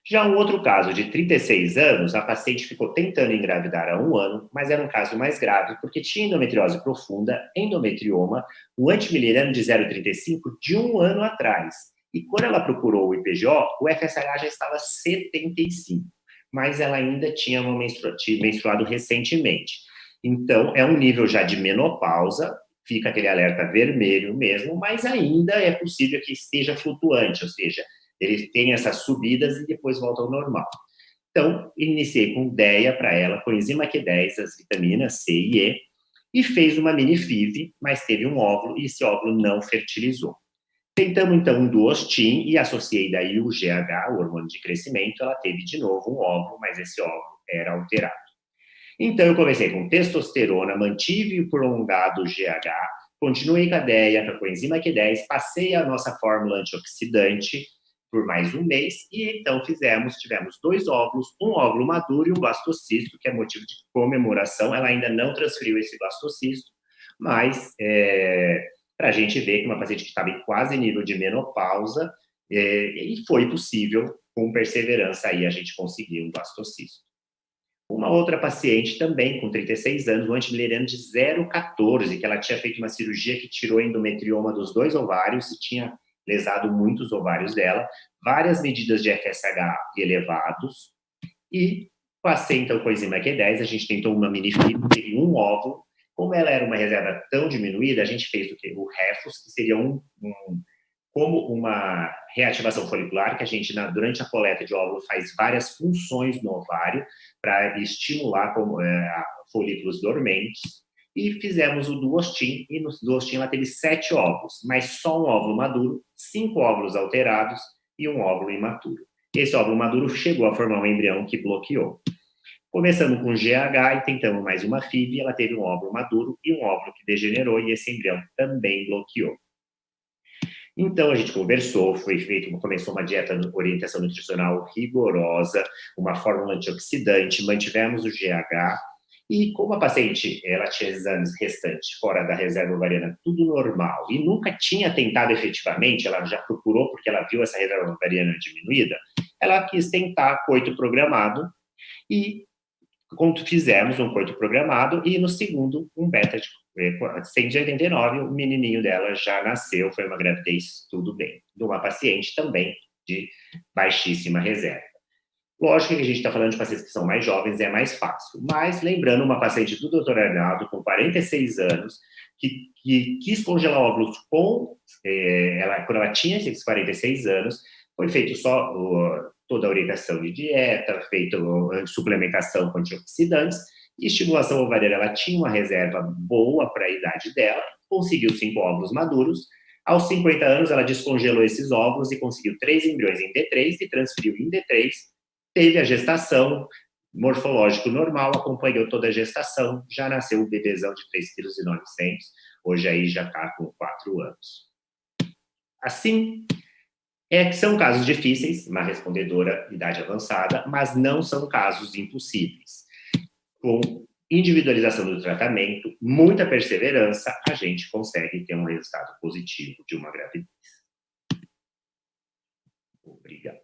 Já um outro caso de 36 anos, a paciente ficou tentando engravidar há 1 ano, mas era um caso mais grave, porque tinha endometriose profunda, endometrioma, o antimileriano de 0,35 de 1 ano atrás. E quando ela procurou o IPGO, o FSH já estava 75, mas ela ainda tinha menstruado recentemente. Então, é um nível já de menopausa, fica aquele alerta vermelho mesmo, mas ainda é possível que esteja flutuante, ou seja, ele tem essas subidas e depois volta ao normal. Então, iniciei com DEA para ela, coenzima Q10, as vitaminas C e E, e fez uma mini FIV, mas teve um óvulo e esse óvulo não fertilizou. Tentamos, então, um duostin e associei daí o GH, o hormônio de crescimento, ela teve de novo um óvulo, mas esse óvulo era alterado. Então, eu comecei com testosterona, mantive o prolongado GH, continuei com a DEA, com a coenzima Q10, passei a nossa fórmula antioxidante por mais 1 mês, e então tivemos 2 óvulos, um óvulo maduro e um blastocisto, que é motivo de comemoração. Ela ainda não transferiu esse blastocisto, mas para a gente ver que uma paciente que estava em quase nível de menopausa, e foi possível, com perseverança, aí a gente conseguir um blastocisto. Uma outra paciente também, com 36 anos, um antimileriano de 0,14, que ela tinha feito uma cirurgia que tirou a endometrioma dos 2 ovários e tinha lesado muitos ovários dela, várias medidas de FSH elevados, e passei então com a coenzima Q10, a gente tentou uma mini FIV, teve um óvulo, como ela era uma reserva tão diminuída, a gente fez o REFUS, que seria como uma reativação folicular, que a gente, durante a coleta de óvulo, faz várias funções no ovário para estimular folículos dormentes, e fizemos o duostin, e no duostin ela teve 7 óvulos, mas só um óvulo maduro, 5 óvulos alterados e um óvulo imaturo. Esse óvulo maduro chegou a formar um embrião que bloqueou. Começamos com GH e tentamos mais uma FIV, ela teve um óvulo maduro e um óvulo que degenerou, e esse embrião também bloqueou. Então, a gente conversou, começou uma dieta, orientação nutricional rigorosa, uma fórmula antioxidante, mantivemos o GH, e como a paciente, ela tinha exames restantes fora da reserva ovariana, tudo normal, e nunca tinha tentado efetivamente, ela já procurou porque ela viu essa reserva ovariana diminuída, ela quis tentar coito programado, e fizemos um coito programado, e no segundo, um beta de 189, o menininho dela já nasceu, foi uma gravidez, tudo bem. De uma paciente também de baixíssima reserva. Lógico que a gente está falando de pacientes que são mais jovens, é mais fácil. Mas, lembrando, uma paciente do Dr. Arnaldo, com 46 anos, que quis congelar óvulos quando ela tinha esses 46 anos, foi feito só toda a orientação de dieta, feito suplementação com antioxidantes, e estimulação ovariana, ela tinha uma reserva boa para a idade dela, conseguiu 5 óvulos maduros. Aos 50 anos, ela descongelou esses óvulos e conseguiu 3 embriões em D3 e transferiu em D3. Teve a gestação, morfológico normal, acompanhou toda a gestação, já nasceu o bebezão de 3,9 kg, hoje aí já está com 4 anos. Assim, são casos difíceis, uma respondedora idade avançada, mas não são casos impossíveis. Com individualização do tratamento, muita perseverança, a gente consegue ter um resultado positivo de uma gravidez. Obrigado.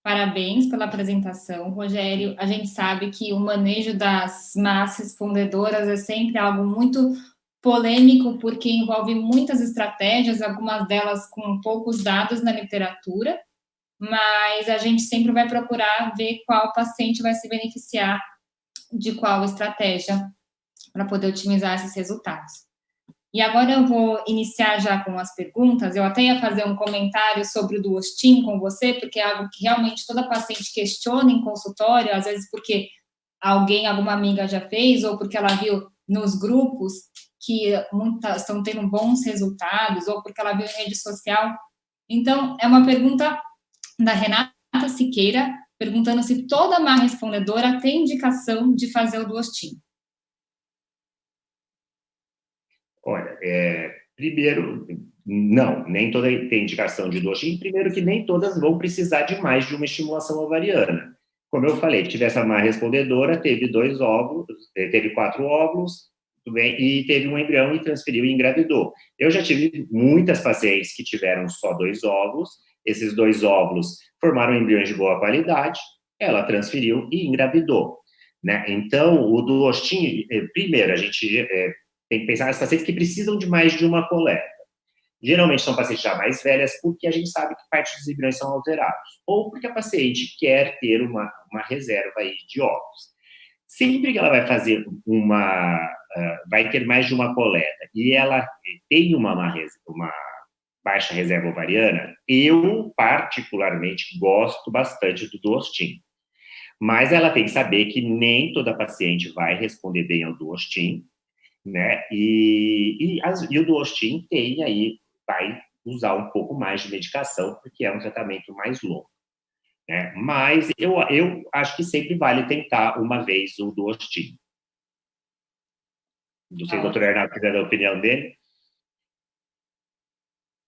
Parabéns pela apresentação, Rogério. A gente sabe que o manejo das más respondedoras é sempre algo muito polêmico, porque envolve muitas estratégias, algumas delas com poucos dados na literatura, mas a gente sempre vai procurar ver qual paciente vai se beneficiar de qual estratégia para poder otimizar esses resultados. E agora eu vou iniciar já com as perguntas. Eu até ia fazer um comentário sobre o duostin com você, porque é algo que realmente toda paciente questiona em consultório, às vezes porque alguma amiga já fez, ou porque ela viu nos grupos que muitas estão tendo bons resultados, ou porque ela viu em rede social. Então, é uma pergunta da Renata Siqueira, perguntando se toda má respondedora tem indicação de fazer o duostin. Olha, primeiro, não, nem toda tem indicação de duostin. Primeiro que nem todas vão precisar de mais de uma estimulação ovariana. Como eu falei, tive essa má respondedora, teve 2 óvulos, teve 4 óvulos, tudo bem, e teve um embrião e transferiu e engravidou. Eu já tive muitas pacientes que tiveram só 2 óvulos, esses 2 óvulos formaram embriões de boa qualidade, ela transferiu e engravidou, né? Então, o duostin, primeiro, a gente tem que pensar nas pacientes que precisam de mais de uma coleta. Geralmente são pacientes já mais velhas, porque a gente sabe que parte dos embriões são alterados, ou porque a paciente quer ter uma reserva aí de óvulos. Sempre que ela vai fazer vai ter mais de uma coleta, e ela tem uma baixa reserva ovariana, eu particularmente gosto bastante do duostin. Mas ela tem que saber que nem toda paciente vai responder bem ao duostin, né? E o duostin vai usar um pouco mais de medicação, porque é um tratamento mais longo, né? Mas eu acho que sempre vale tentar uma vez o duostin. Não sei, doutor Arnaldo, quiser dar a opinião dele?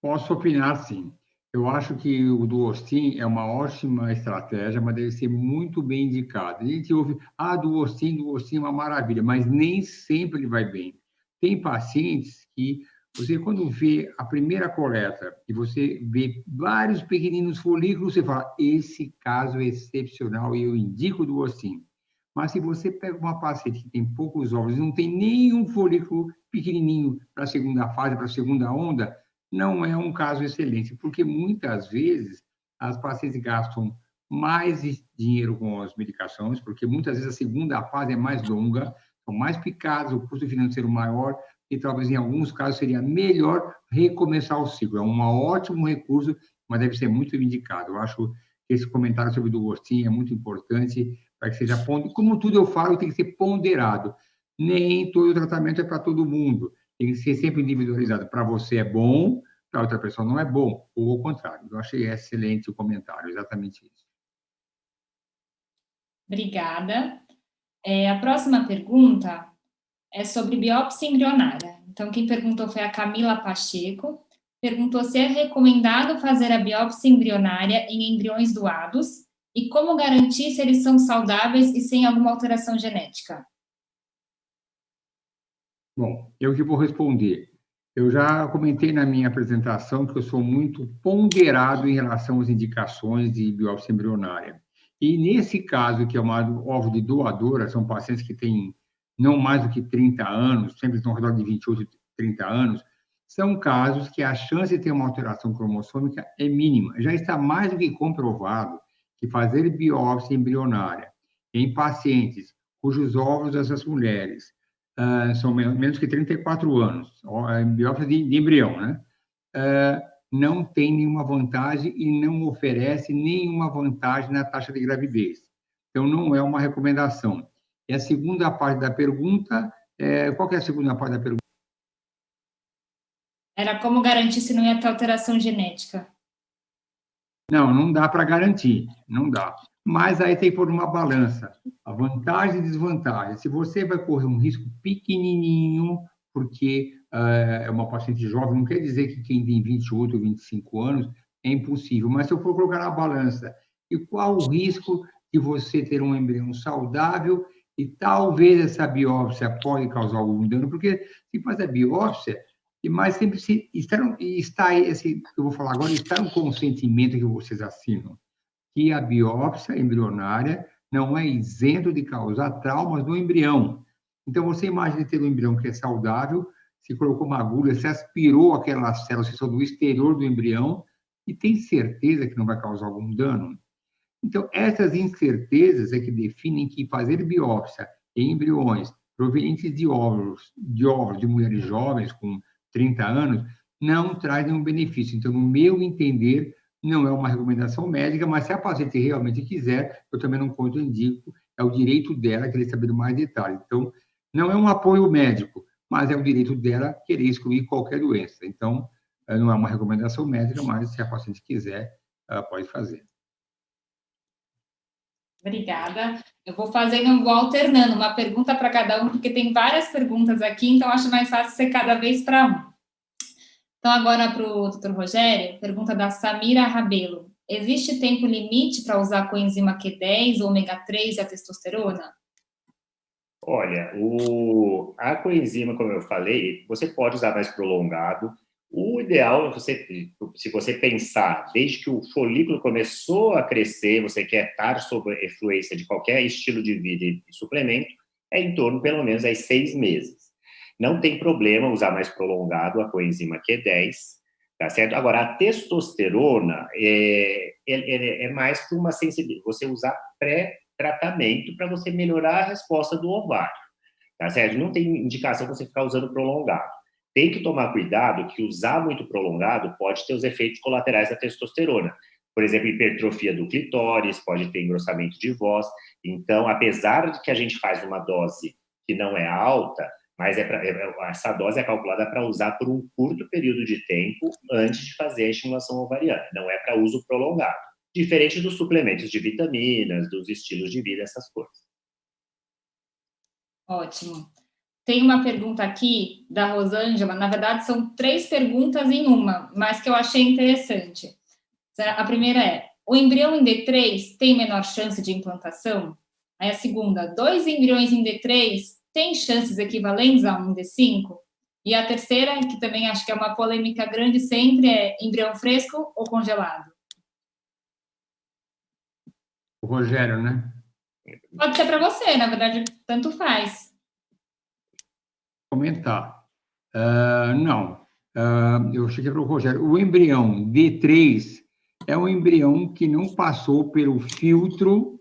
Posso opinar, sim. Eu acho que o duostin é uma ótima estratégia, mas deve ser muito bem indicado. A gente ouve, duostin é uma maravilha, mas nem sempre ele vai bem. Tem pacientes que você, quando vê a primeira coleta e você vê vários pequeninos folículos, você fala, esse caso é excepcional e eu indico o duostin. Mas se você pega uma paciente que tem poucos óvulos e não tem nenhum folículo pequenininho para a segunda fase, para a segunda onda, não é um caso excelente, porque muitas vezes as pacientes gastam mais dinheiro com as medicações, porque muitas vezes a segunda fase é mais longa, são mais picadas, o custo financeiro maior, e talvez em alguns casos seria melhor recomeçar o ciclo. É um ótimo recurso, mas deve ser muito indicado. Eu acho que esse comentário sobre o duostin é muito importante para que seja ponderado. Como tudo eu falo, tem que ser ponderado. Nem todo tratamento é para todo mundo. Tem que ser sempre individualizado. Para você é bom, para outra pessoa não é bom, ou ao contrário. Eu achei excelente o comentário, exatamente isso. Obrigada. A próxima pergunta é sobre biópsia embrionária. Então, quem perguntou foi a Camila Pacheco. Perguntou se é recomendado fazer a biópsia embrionária em embriões doados e como garantir se eles são saudáveis e sem alguma alteração genética. Bom, eu que vou responder. Eu já comentei na minha apresentação que eu sou muito ponderado em relação às indicações de biópsia embrionária. E nesse caso, que é uma óvulo de doadora, são pacientes que têm não mais do que 30 anos, sempre estão ao redor de 28, 30 anos, são casos que a chance de ter uma alteração cromossômica é mínima. Já está mais do que comprovado que fazer biópsia embrionária em pacientes cujos óvulos dessas mulheres são menos que 34 anos, biópsia de embrião, né? Não tem nenhuma vantagem e não oferece nenhuma vantagem na taxa de gravidez. Então, não é uma recomendação. E a segunda parte da pergunta, qual que é a segunda parte da pergunta? Era como garantir se não ia ter alteração genética. Não dá para garantir, não dá. Mas aí tem que pôr uma balança, a vantagem e desvantagem. Se você vai correr um risco pequenininho, porque é uma paciente jovem, não quer dizer que quem tem 28 ou 25 anos é impossível, mas se eu for colocar na balança, e qual o risco de você ter um embrião saudável e talvez essa biópsia pode causar algum dano, porque se faz a biópsia, mas sempre está esse que eu vou falar agora, está no consentimento que vocês assinam, que a biópsia embrionária não é isento de causar traumas no embrião. Então, você imagina ter um embrião que é saudável, se colocou uma agulha, se aspirou aquelas células que são do exterior do embrião e tem certeza que não vai causar algum dano? Então, essas incertezas é que definem que fazer biópsia em embriões provenientes de óvulos de mulheres jovens, com 30 anos, não traz nenhum benefício. Então, no meu entender, não é uma recomendação médica, mas se a paciente realmente quiser, eu também não contraindico, é o direito dela querer saber mais detalhes. Então, não é um apoio médico, mas é o direito dela querer excluir qualquer doença. Então, não é uma recomendação médica, mas se a paciente quiser, ela pode fazer. Obrigada. Eu vou alternando uma pergunta para cada um, porque tem várias perguntas aqui, então acho mais fácil ser cada vez para um. Então, agora para o doutor Rogério, pergunta da Samira Rabelo. Existe tempo limite para usar a coenzima Q10, o ômega 3 e a testosterona? Olha, a coenzima, como eu falei, você pode usar mais prolongado. O ideal é se você pensar, desde que o folículo começou a crescer, você quer estar sob a influência de qualquer estilo de vida e suplemento, é em torno, pelo menos, aí 6 meses. Não tem problema usar mais prolongado a coenzima Q10, tá certo? Agora, a testosterona é mais para uma sensibilidade, você usar pré-tratamento para você melhorar a resposta do ovário, tá certo? Não tem indicação você ficar usando prolongado. Tem que tomar cuidado que usar muito prolongado pode ter os efeitos colaterais da testosterona. Por exemplo, hipertrofia do clitóris, pode ter engrossamento de voz. Então, apesar de que a gente faz uma dose que não é alta, mas essa dose é calculada para usar por um curto período de tempo antes de fazer a estimulação ovariana. Não é para uso prolongado. Diferente dos suplementos de vitaminas, dos estilos de vida, essas coisas. Ótimo. Tem uma pergunta aqui da Rosângela, na verdade são 3 perguntas em uma, mas que eu achei interessante. A primeira é, o embrião em D3 tem menor chance de implantação? Aí a segunda, 2 embriões em D3 têm chances equivalentes a um em D5? E a terceira, que também acho que é uma polêmica grande sempre, é embrião fresco ou congelado? O Rogério, né? Pode ser para você, na verdade, tanto faz. Comentar. Não. Eu cheguei para o Rogério. O embrião D3 é um embrião que não passou pelo filtro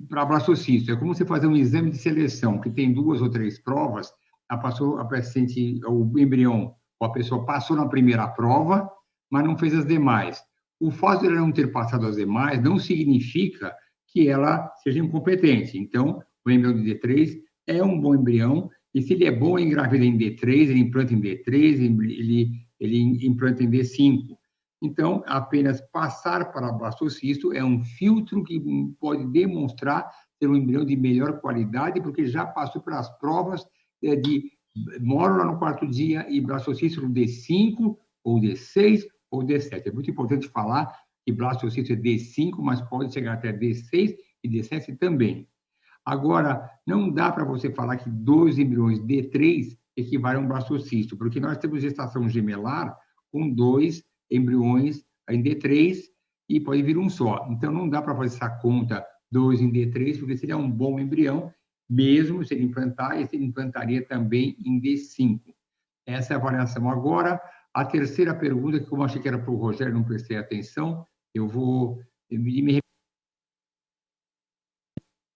para blastocisto. É como você fazer um exame de seleção, que tem 2 ou 3 provas, a paciente, o embrião, ou a pessoa passou na primeira prova, mas não fez as demais. O fato de ela não ter passado as demais não significa que ela seja incompetente. Então, o embrião de D3 é um bom embrião, e se ele é bom em engravida em D3, ele implanta em D3, ele implanta em D5. Então, apenas passar para blastocisto é um filtro que pode demonstrar ter um embrião de melhor qualidade, porque já passou pelas provas de mórula no 4º dia e blastocisto no D5, ou D6, ou D7. É muito importante falar que blastocisto é D5, mas pode chegar até D6 e D7 também. Agora, não dá para você falar que 2 embriões D3 equivalem a um blastocisto, porque nós temos gestação gemelar com 2 embriões em D3 e pode vir um só. Então, não dá para fazer essa conta 2 em D3, porque seria um bom embrião, mesmo se ele implantar, e ele implantaria também em D5. Essa é a avaliação. Agora, a terceira pergunta, que como eu achei que era para o Rogério, não prestei atenção, eu vou me...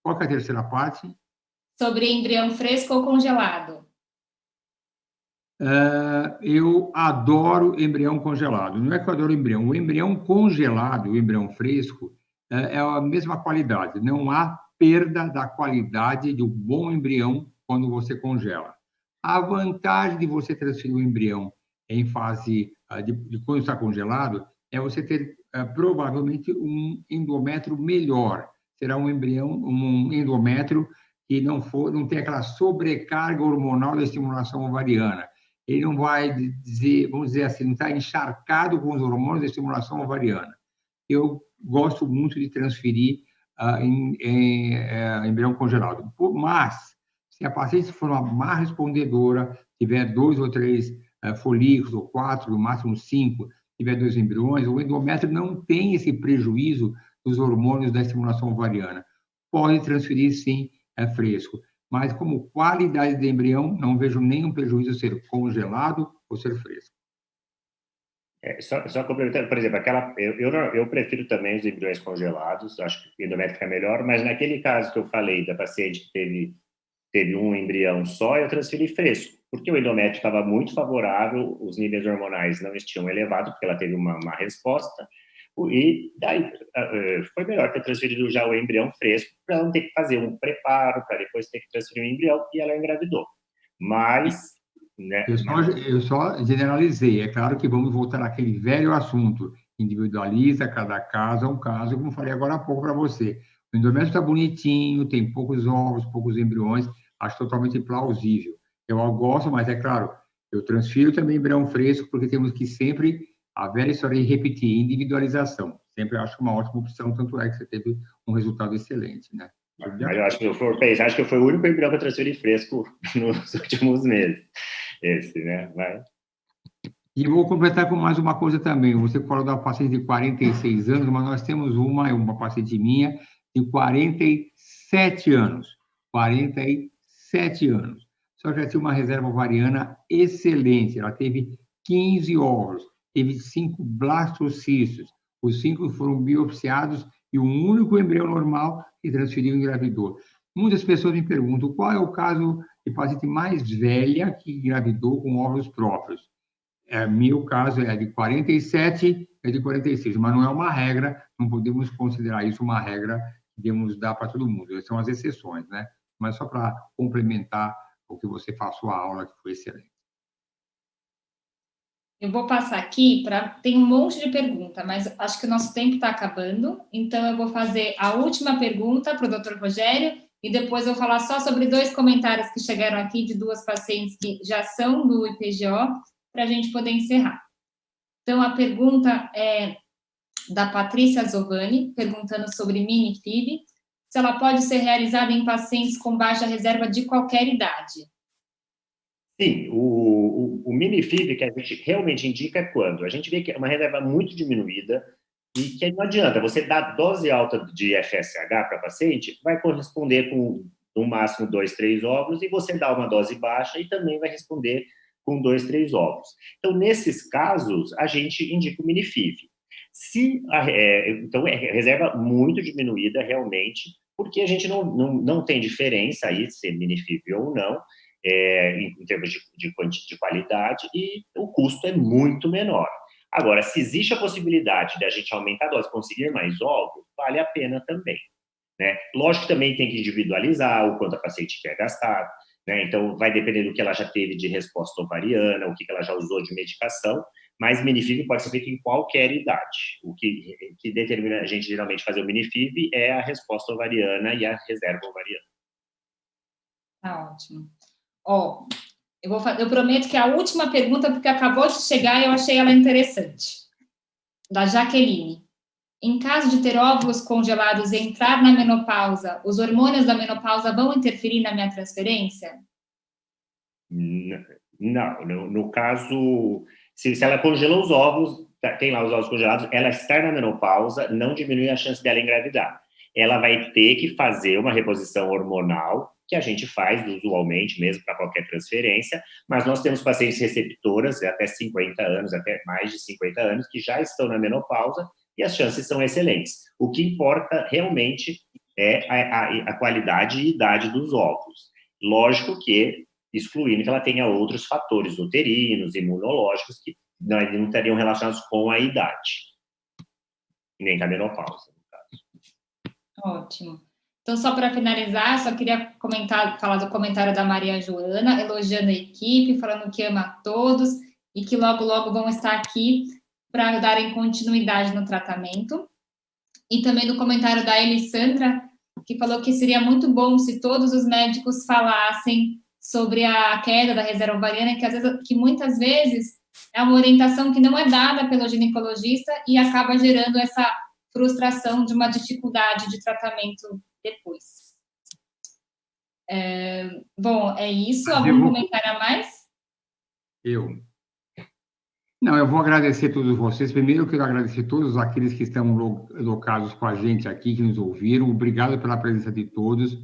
Qual que é a terceira parte? Sobre embrião fresco ou congelado? Eu adoro embrião congelado. Não é que eu adoro embrião. O embrião congelado, o embrião fresco, é a mesma qualidade. Não há perda da qualidade de um bom embrião quando você congela. A vantagem de você transferir o embrião em fase de quando está congelado é você ter provavelmente um endométrio melhor. Será um embrião, um endométrio que não tem aquela sobrecarga hormonal da estimulação ovariana. Ele não vai dizer, vamos dizer assim, não está encharcado com os hormônios da estimulação ovariana. Eu gosto muito de transferir em embrião congelado. Mas, se a paciente for uma má respondedora, tiver 2 ou 3 folículos, ou 4, no máximo 5, tiver 2 embriões, o endométrio não tem esse prejuízo dos hormônios da estimulação ovariana. Pode transferir, sim, fresco. Mas, como qualidade de embrião, não vejo nenhum prejuízo ser congelado ou ser fresco. Só complementando, por exemplo, eu prefiro também os embriões congelados, acho que o endométrio fica melhor, mas naquele caso que eu falei da paciente que teve um embrião só, eu transferi fresco, porque o endométrio estava muito favorável, os níveis hormonais não estiam elevados, porque ela teve uma resposta, e daí foi melhor ter transferido já o embrião fresco, para não ter que fazer um preparo, para depois ter que transferir o embrião, e ela engravidou. Mas, né, eu só generalizei. É claro que vamos voltar àquele velho assunto. Individualiza, cada caso é um caso, como falei agora há pouco para você. O endométrio está bonitinho, tem poucos ovos, poucos embriões, acho totalmente plausível. Eu gosto, mas é claro, eu transfiro também embrião fresco, porque temos que sempre, a velha história de repetir, individualização. Sempre acho uma ótima opção, tanto é que você teve um resultado excelente, né? Mas eu acho que acho que foi o único embrião que eu transferi fresco nos últimos meses. Esse, né? Vai. E vou completar com mais uma coisa também. Você falou da paciente de 46 anos, mas nós temos uma paciente minha de 47 anos. 47 anos. Só que ela tinha uma reserva ovariana excelente. Ela teve 15 óvulos, teve 5 blastocistos. Os 5 foram biopsiados e o único embrião normal que transferiu e engravidou. Muitas pessoas me perguntam qual é o caso de paciente mais velha que engravidou com óvulos próprios. Meu caso é de 47 e de 46, mas não é uma regra, não podemos considerar isso uma regra que devemos dar para todo mundo. Essas são as exceções, né? Mas só para complementar o que você passou a aula, que foi excelente. Eu vou passar aqui tem um monte de pergunta, mas acho que o nosso tempo está acabando, então eu vou fazer a última pergunta para o Dr. Rogério e depois eu vou falar só sobre 2 comentários que chegaram aqui de 2 pacientes que já são do IPGO, para a gente poder encerrar. Então, a pergunta é da Patrícia Zovani, perguntando sobre mini-FIV, se ela pode ser realizada em pacientes com baixa reserva de qualquer idade. Sim, o mini-FIV que a gente realmente indica é quando a gente vê que é uma reserva muito diminuída e que não adianta, você dar dose alta de FSH para paciente, vai corresponder com no máximo 2, 3 óvulos, e você dá uma dose baixa e também vai responder com 2, 3 óvulos. Então, nesses casos, a gente indica o mini-FIV. Então, é reserva muito diminuída, realmente, porque a gente não tem diferença aí, se é mini-FIV ou não, em termos de qualidade, e o custo é muito menor. Agora, se existe a possibilidade de a gente aumentar a dose, conseguir mais óvulos, vale a pena também, né? Lógico que também tem que individualizar o quanto a paciente quer gastar, né? Então, vai depender do que ela já teve de resposta ovariana, o que ela já usou de medicação, mas mini-FIV pode ser feito em qualquer idade. O que determina a gente geralmente fazer o mini-FIV é a resposta ovariana e a reserva ovariana. Tá ótimo. Eu prometo que é a última pergunta, porque acabou de chegar e eu achei ela interessante. Da Jaqueline. Em caso de ter óvulos congelados e entrar na menopausa, os hormônios da menopausa vão interferir na minha transferência? Não, no caso, se ela congelou os óvulos, tem lá os óvulos congelados, ela estar na menopausa não diminui a chance dela engravidar. Ela vai ter que fazer uma reposição hormonal, que a gente faz usualmente mesmo para qualquer transferência, mas nós temos pacientes receptoras até 50 anos, até mais de 50 anos, que já estão na menopausa e as chances são excelentes. O que importa realmente é a qualidade e idade dos óvulos. Lógico que excluindo que ela tenha outros fatores uterinos, imunológicos, que não estariam relacionados com a idade, nem com a menopausa, no caso. Ótimo. Então, só para finalizar, só queria falar do comentário da Maria Joana, elogiando a equipe, falando que ama a todos e que logo, logo vão estar aqui para darem continuidade no tratamento. E também do comentário da Elisandra, que falou que seria muito bom se todos os médicos falassem sobre a queda da reserva ovariana, que muitas vezes é uma orientação que não é dada pelo ginecologista e acaba gerando essa frustração de uma dificuldade de tratamento depois. Bom, é isso. Algum comentário a mais? Não, eu vou agradecer a todos vocês. Primeiro, eu quero agradecer a todos aqueles que estão locados com a gente aqui, que nos ouviram. Obrigado pela presença de todos.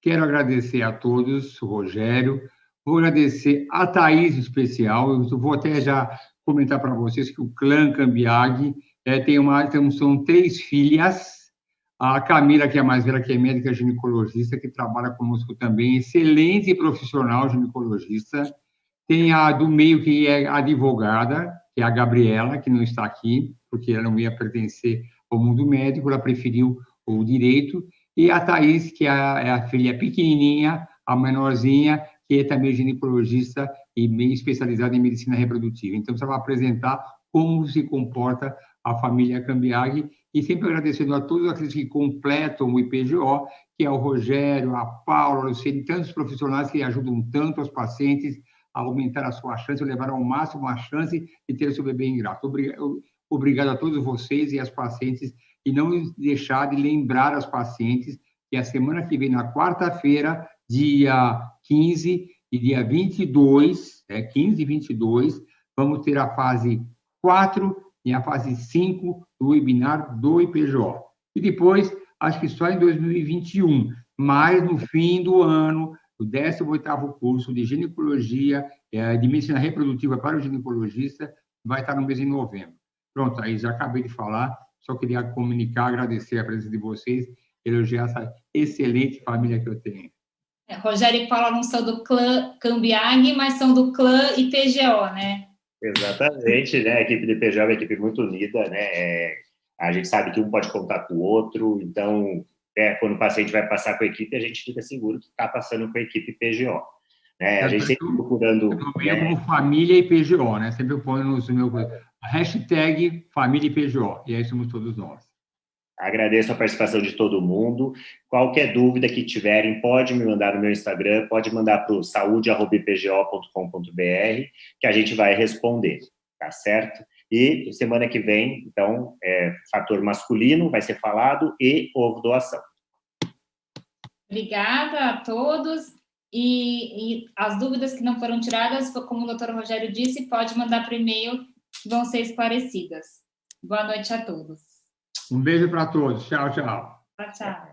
Quero agradecer a todos, o Rogério. Vou agradecer a Thaís, em especial. Eu vou até já comentar para vocês que o clã Cambiag são 3 filhas. A Camila, que é a mais velha, que é médica ginecologista, que trabalha conosco também, excelente profissional ginecologista. Tem a do meio, que é advogada, que é a Gabriela, que não está aqui, porque ela não ia pertencer ao mundo médico, ela preferiu o direito. E a Thaís, que é a filha pequenininha, a menorzinha, que é também ginecologista e meio especializada em medicina reprodutiva. Então, você vai apresentar como se comporta a família Cambiaghi, e sempre agradecendo a todos aqueles que completam o IPGO, que é o Rogério, a Paula, a Luciene, tantos profissionais que ajudam tanto os pacientes a aumentar a sua chance, levar ao máximo a chance de ter o seu bebê ingrato. Obrigado a todos vocês e as pacientes, e não deixar de lembrar as pacientes que a semana que vem, na quarta-feira, dia 15 e dia 22, 15 e 22, vamos ter a fase 4 e a fase 5 do webinar do IPGO. E depois, acho que só em 2021, mas no fim do ano, o 18º curso de ginecologia, de medicina reprodutiva para o ginecologista, vai estar no mês de novembro. Pronto, aí já acabei de falar, só queria comunicar, agradecer a presença de vocês, elogiar essa excelente família que eu tenho. Rogério e Paula não são do clã Cambiaghi, mas são do clã IPGO, né? Exatamente, né? A equipe do IPGO é uma equipe muito unida, né? A gente sabe que um pode contar com o outro, então, quando o paciente vai passar com a equipe, a gente fica seguro que está passando com a equipe IPGO. Né? A gente sempre procurando... Eu venho como família IPGO, né? Sempre eu ponho no meu hashtag família IPGO, e aí somos todos nós. Agradeço a participação de todo mundo. Qualquer dúvida que tiverem, pode me mandar no meu Instagram, pode mandar para o saude@ipgo.com.br, que a gente vai responder, tá certo? E semana que vem, então, fator masculino vai ser falado e ovo doação. Obrigada a todos. E as dúvidas que não foram tiradas, como o doutor Rogério disse, pode mandar por e-mail, vão ser esclarecidas. Boa noite a todos. Um beijo para todos. Tchau, tchau. Tchau, tchau.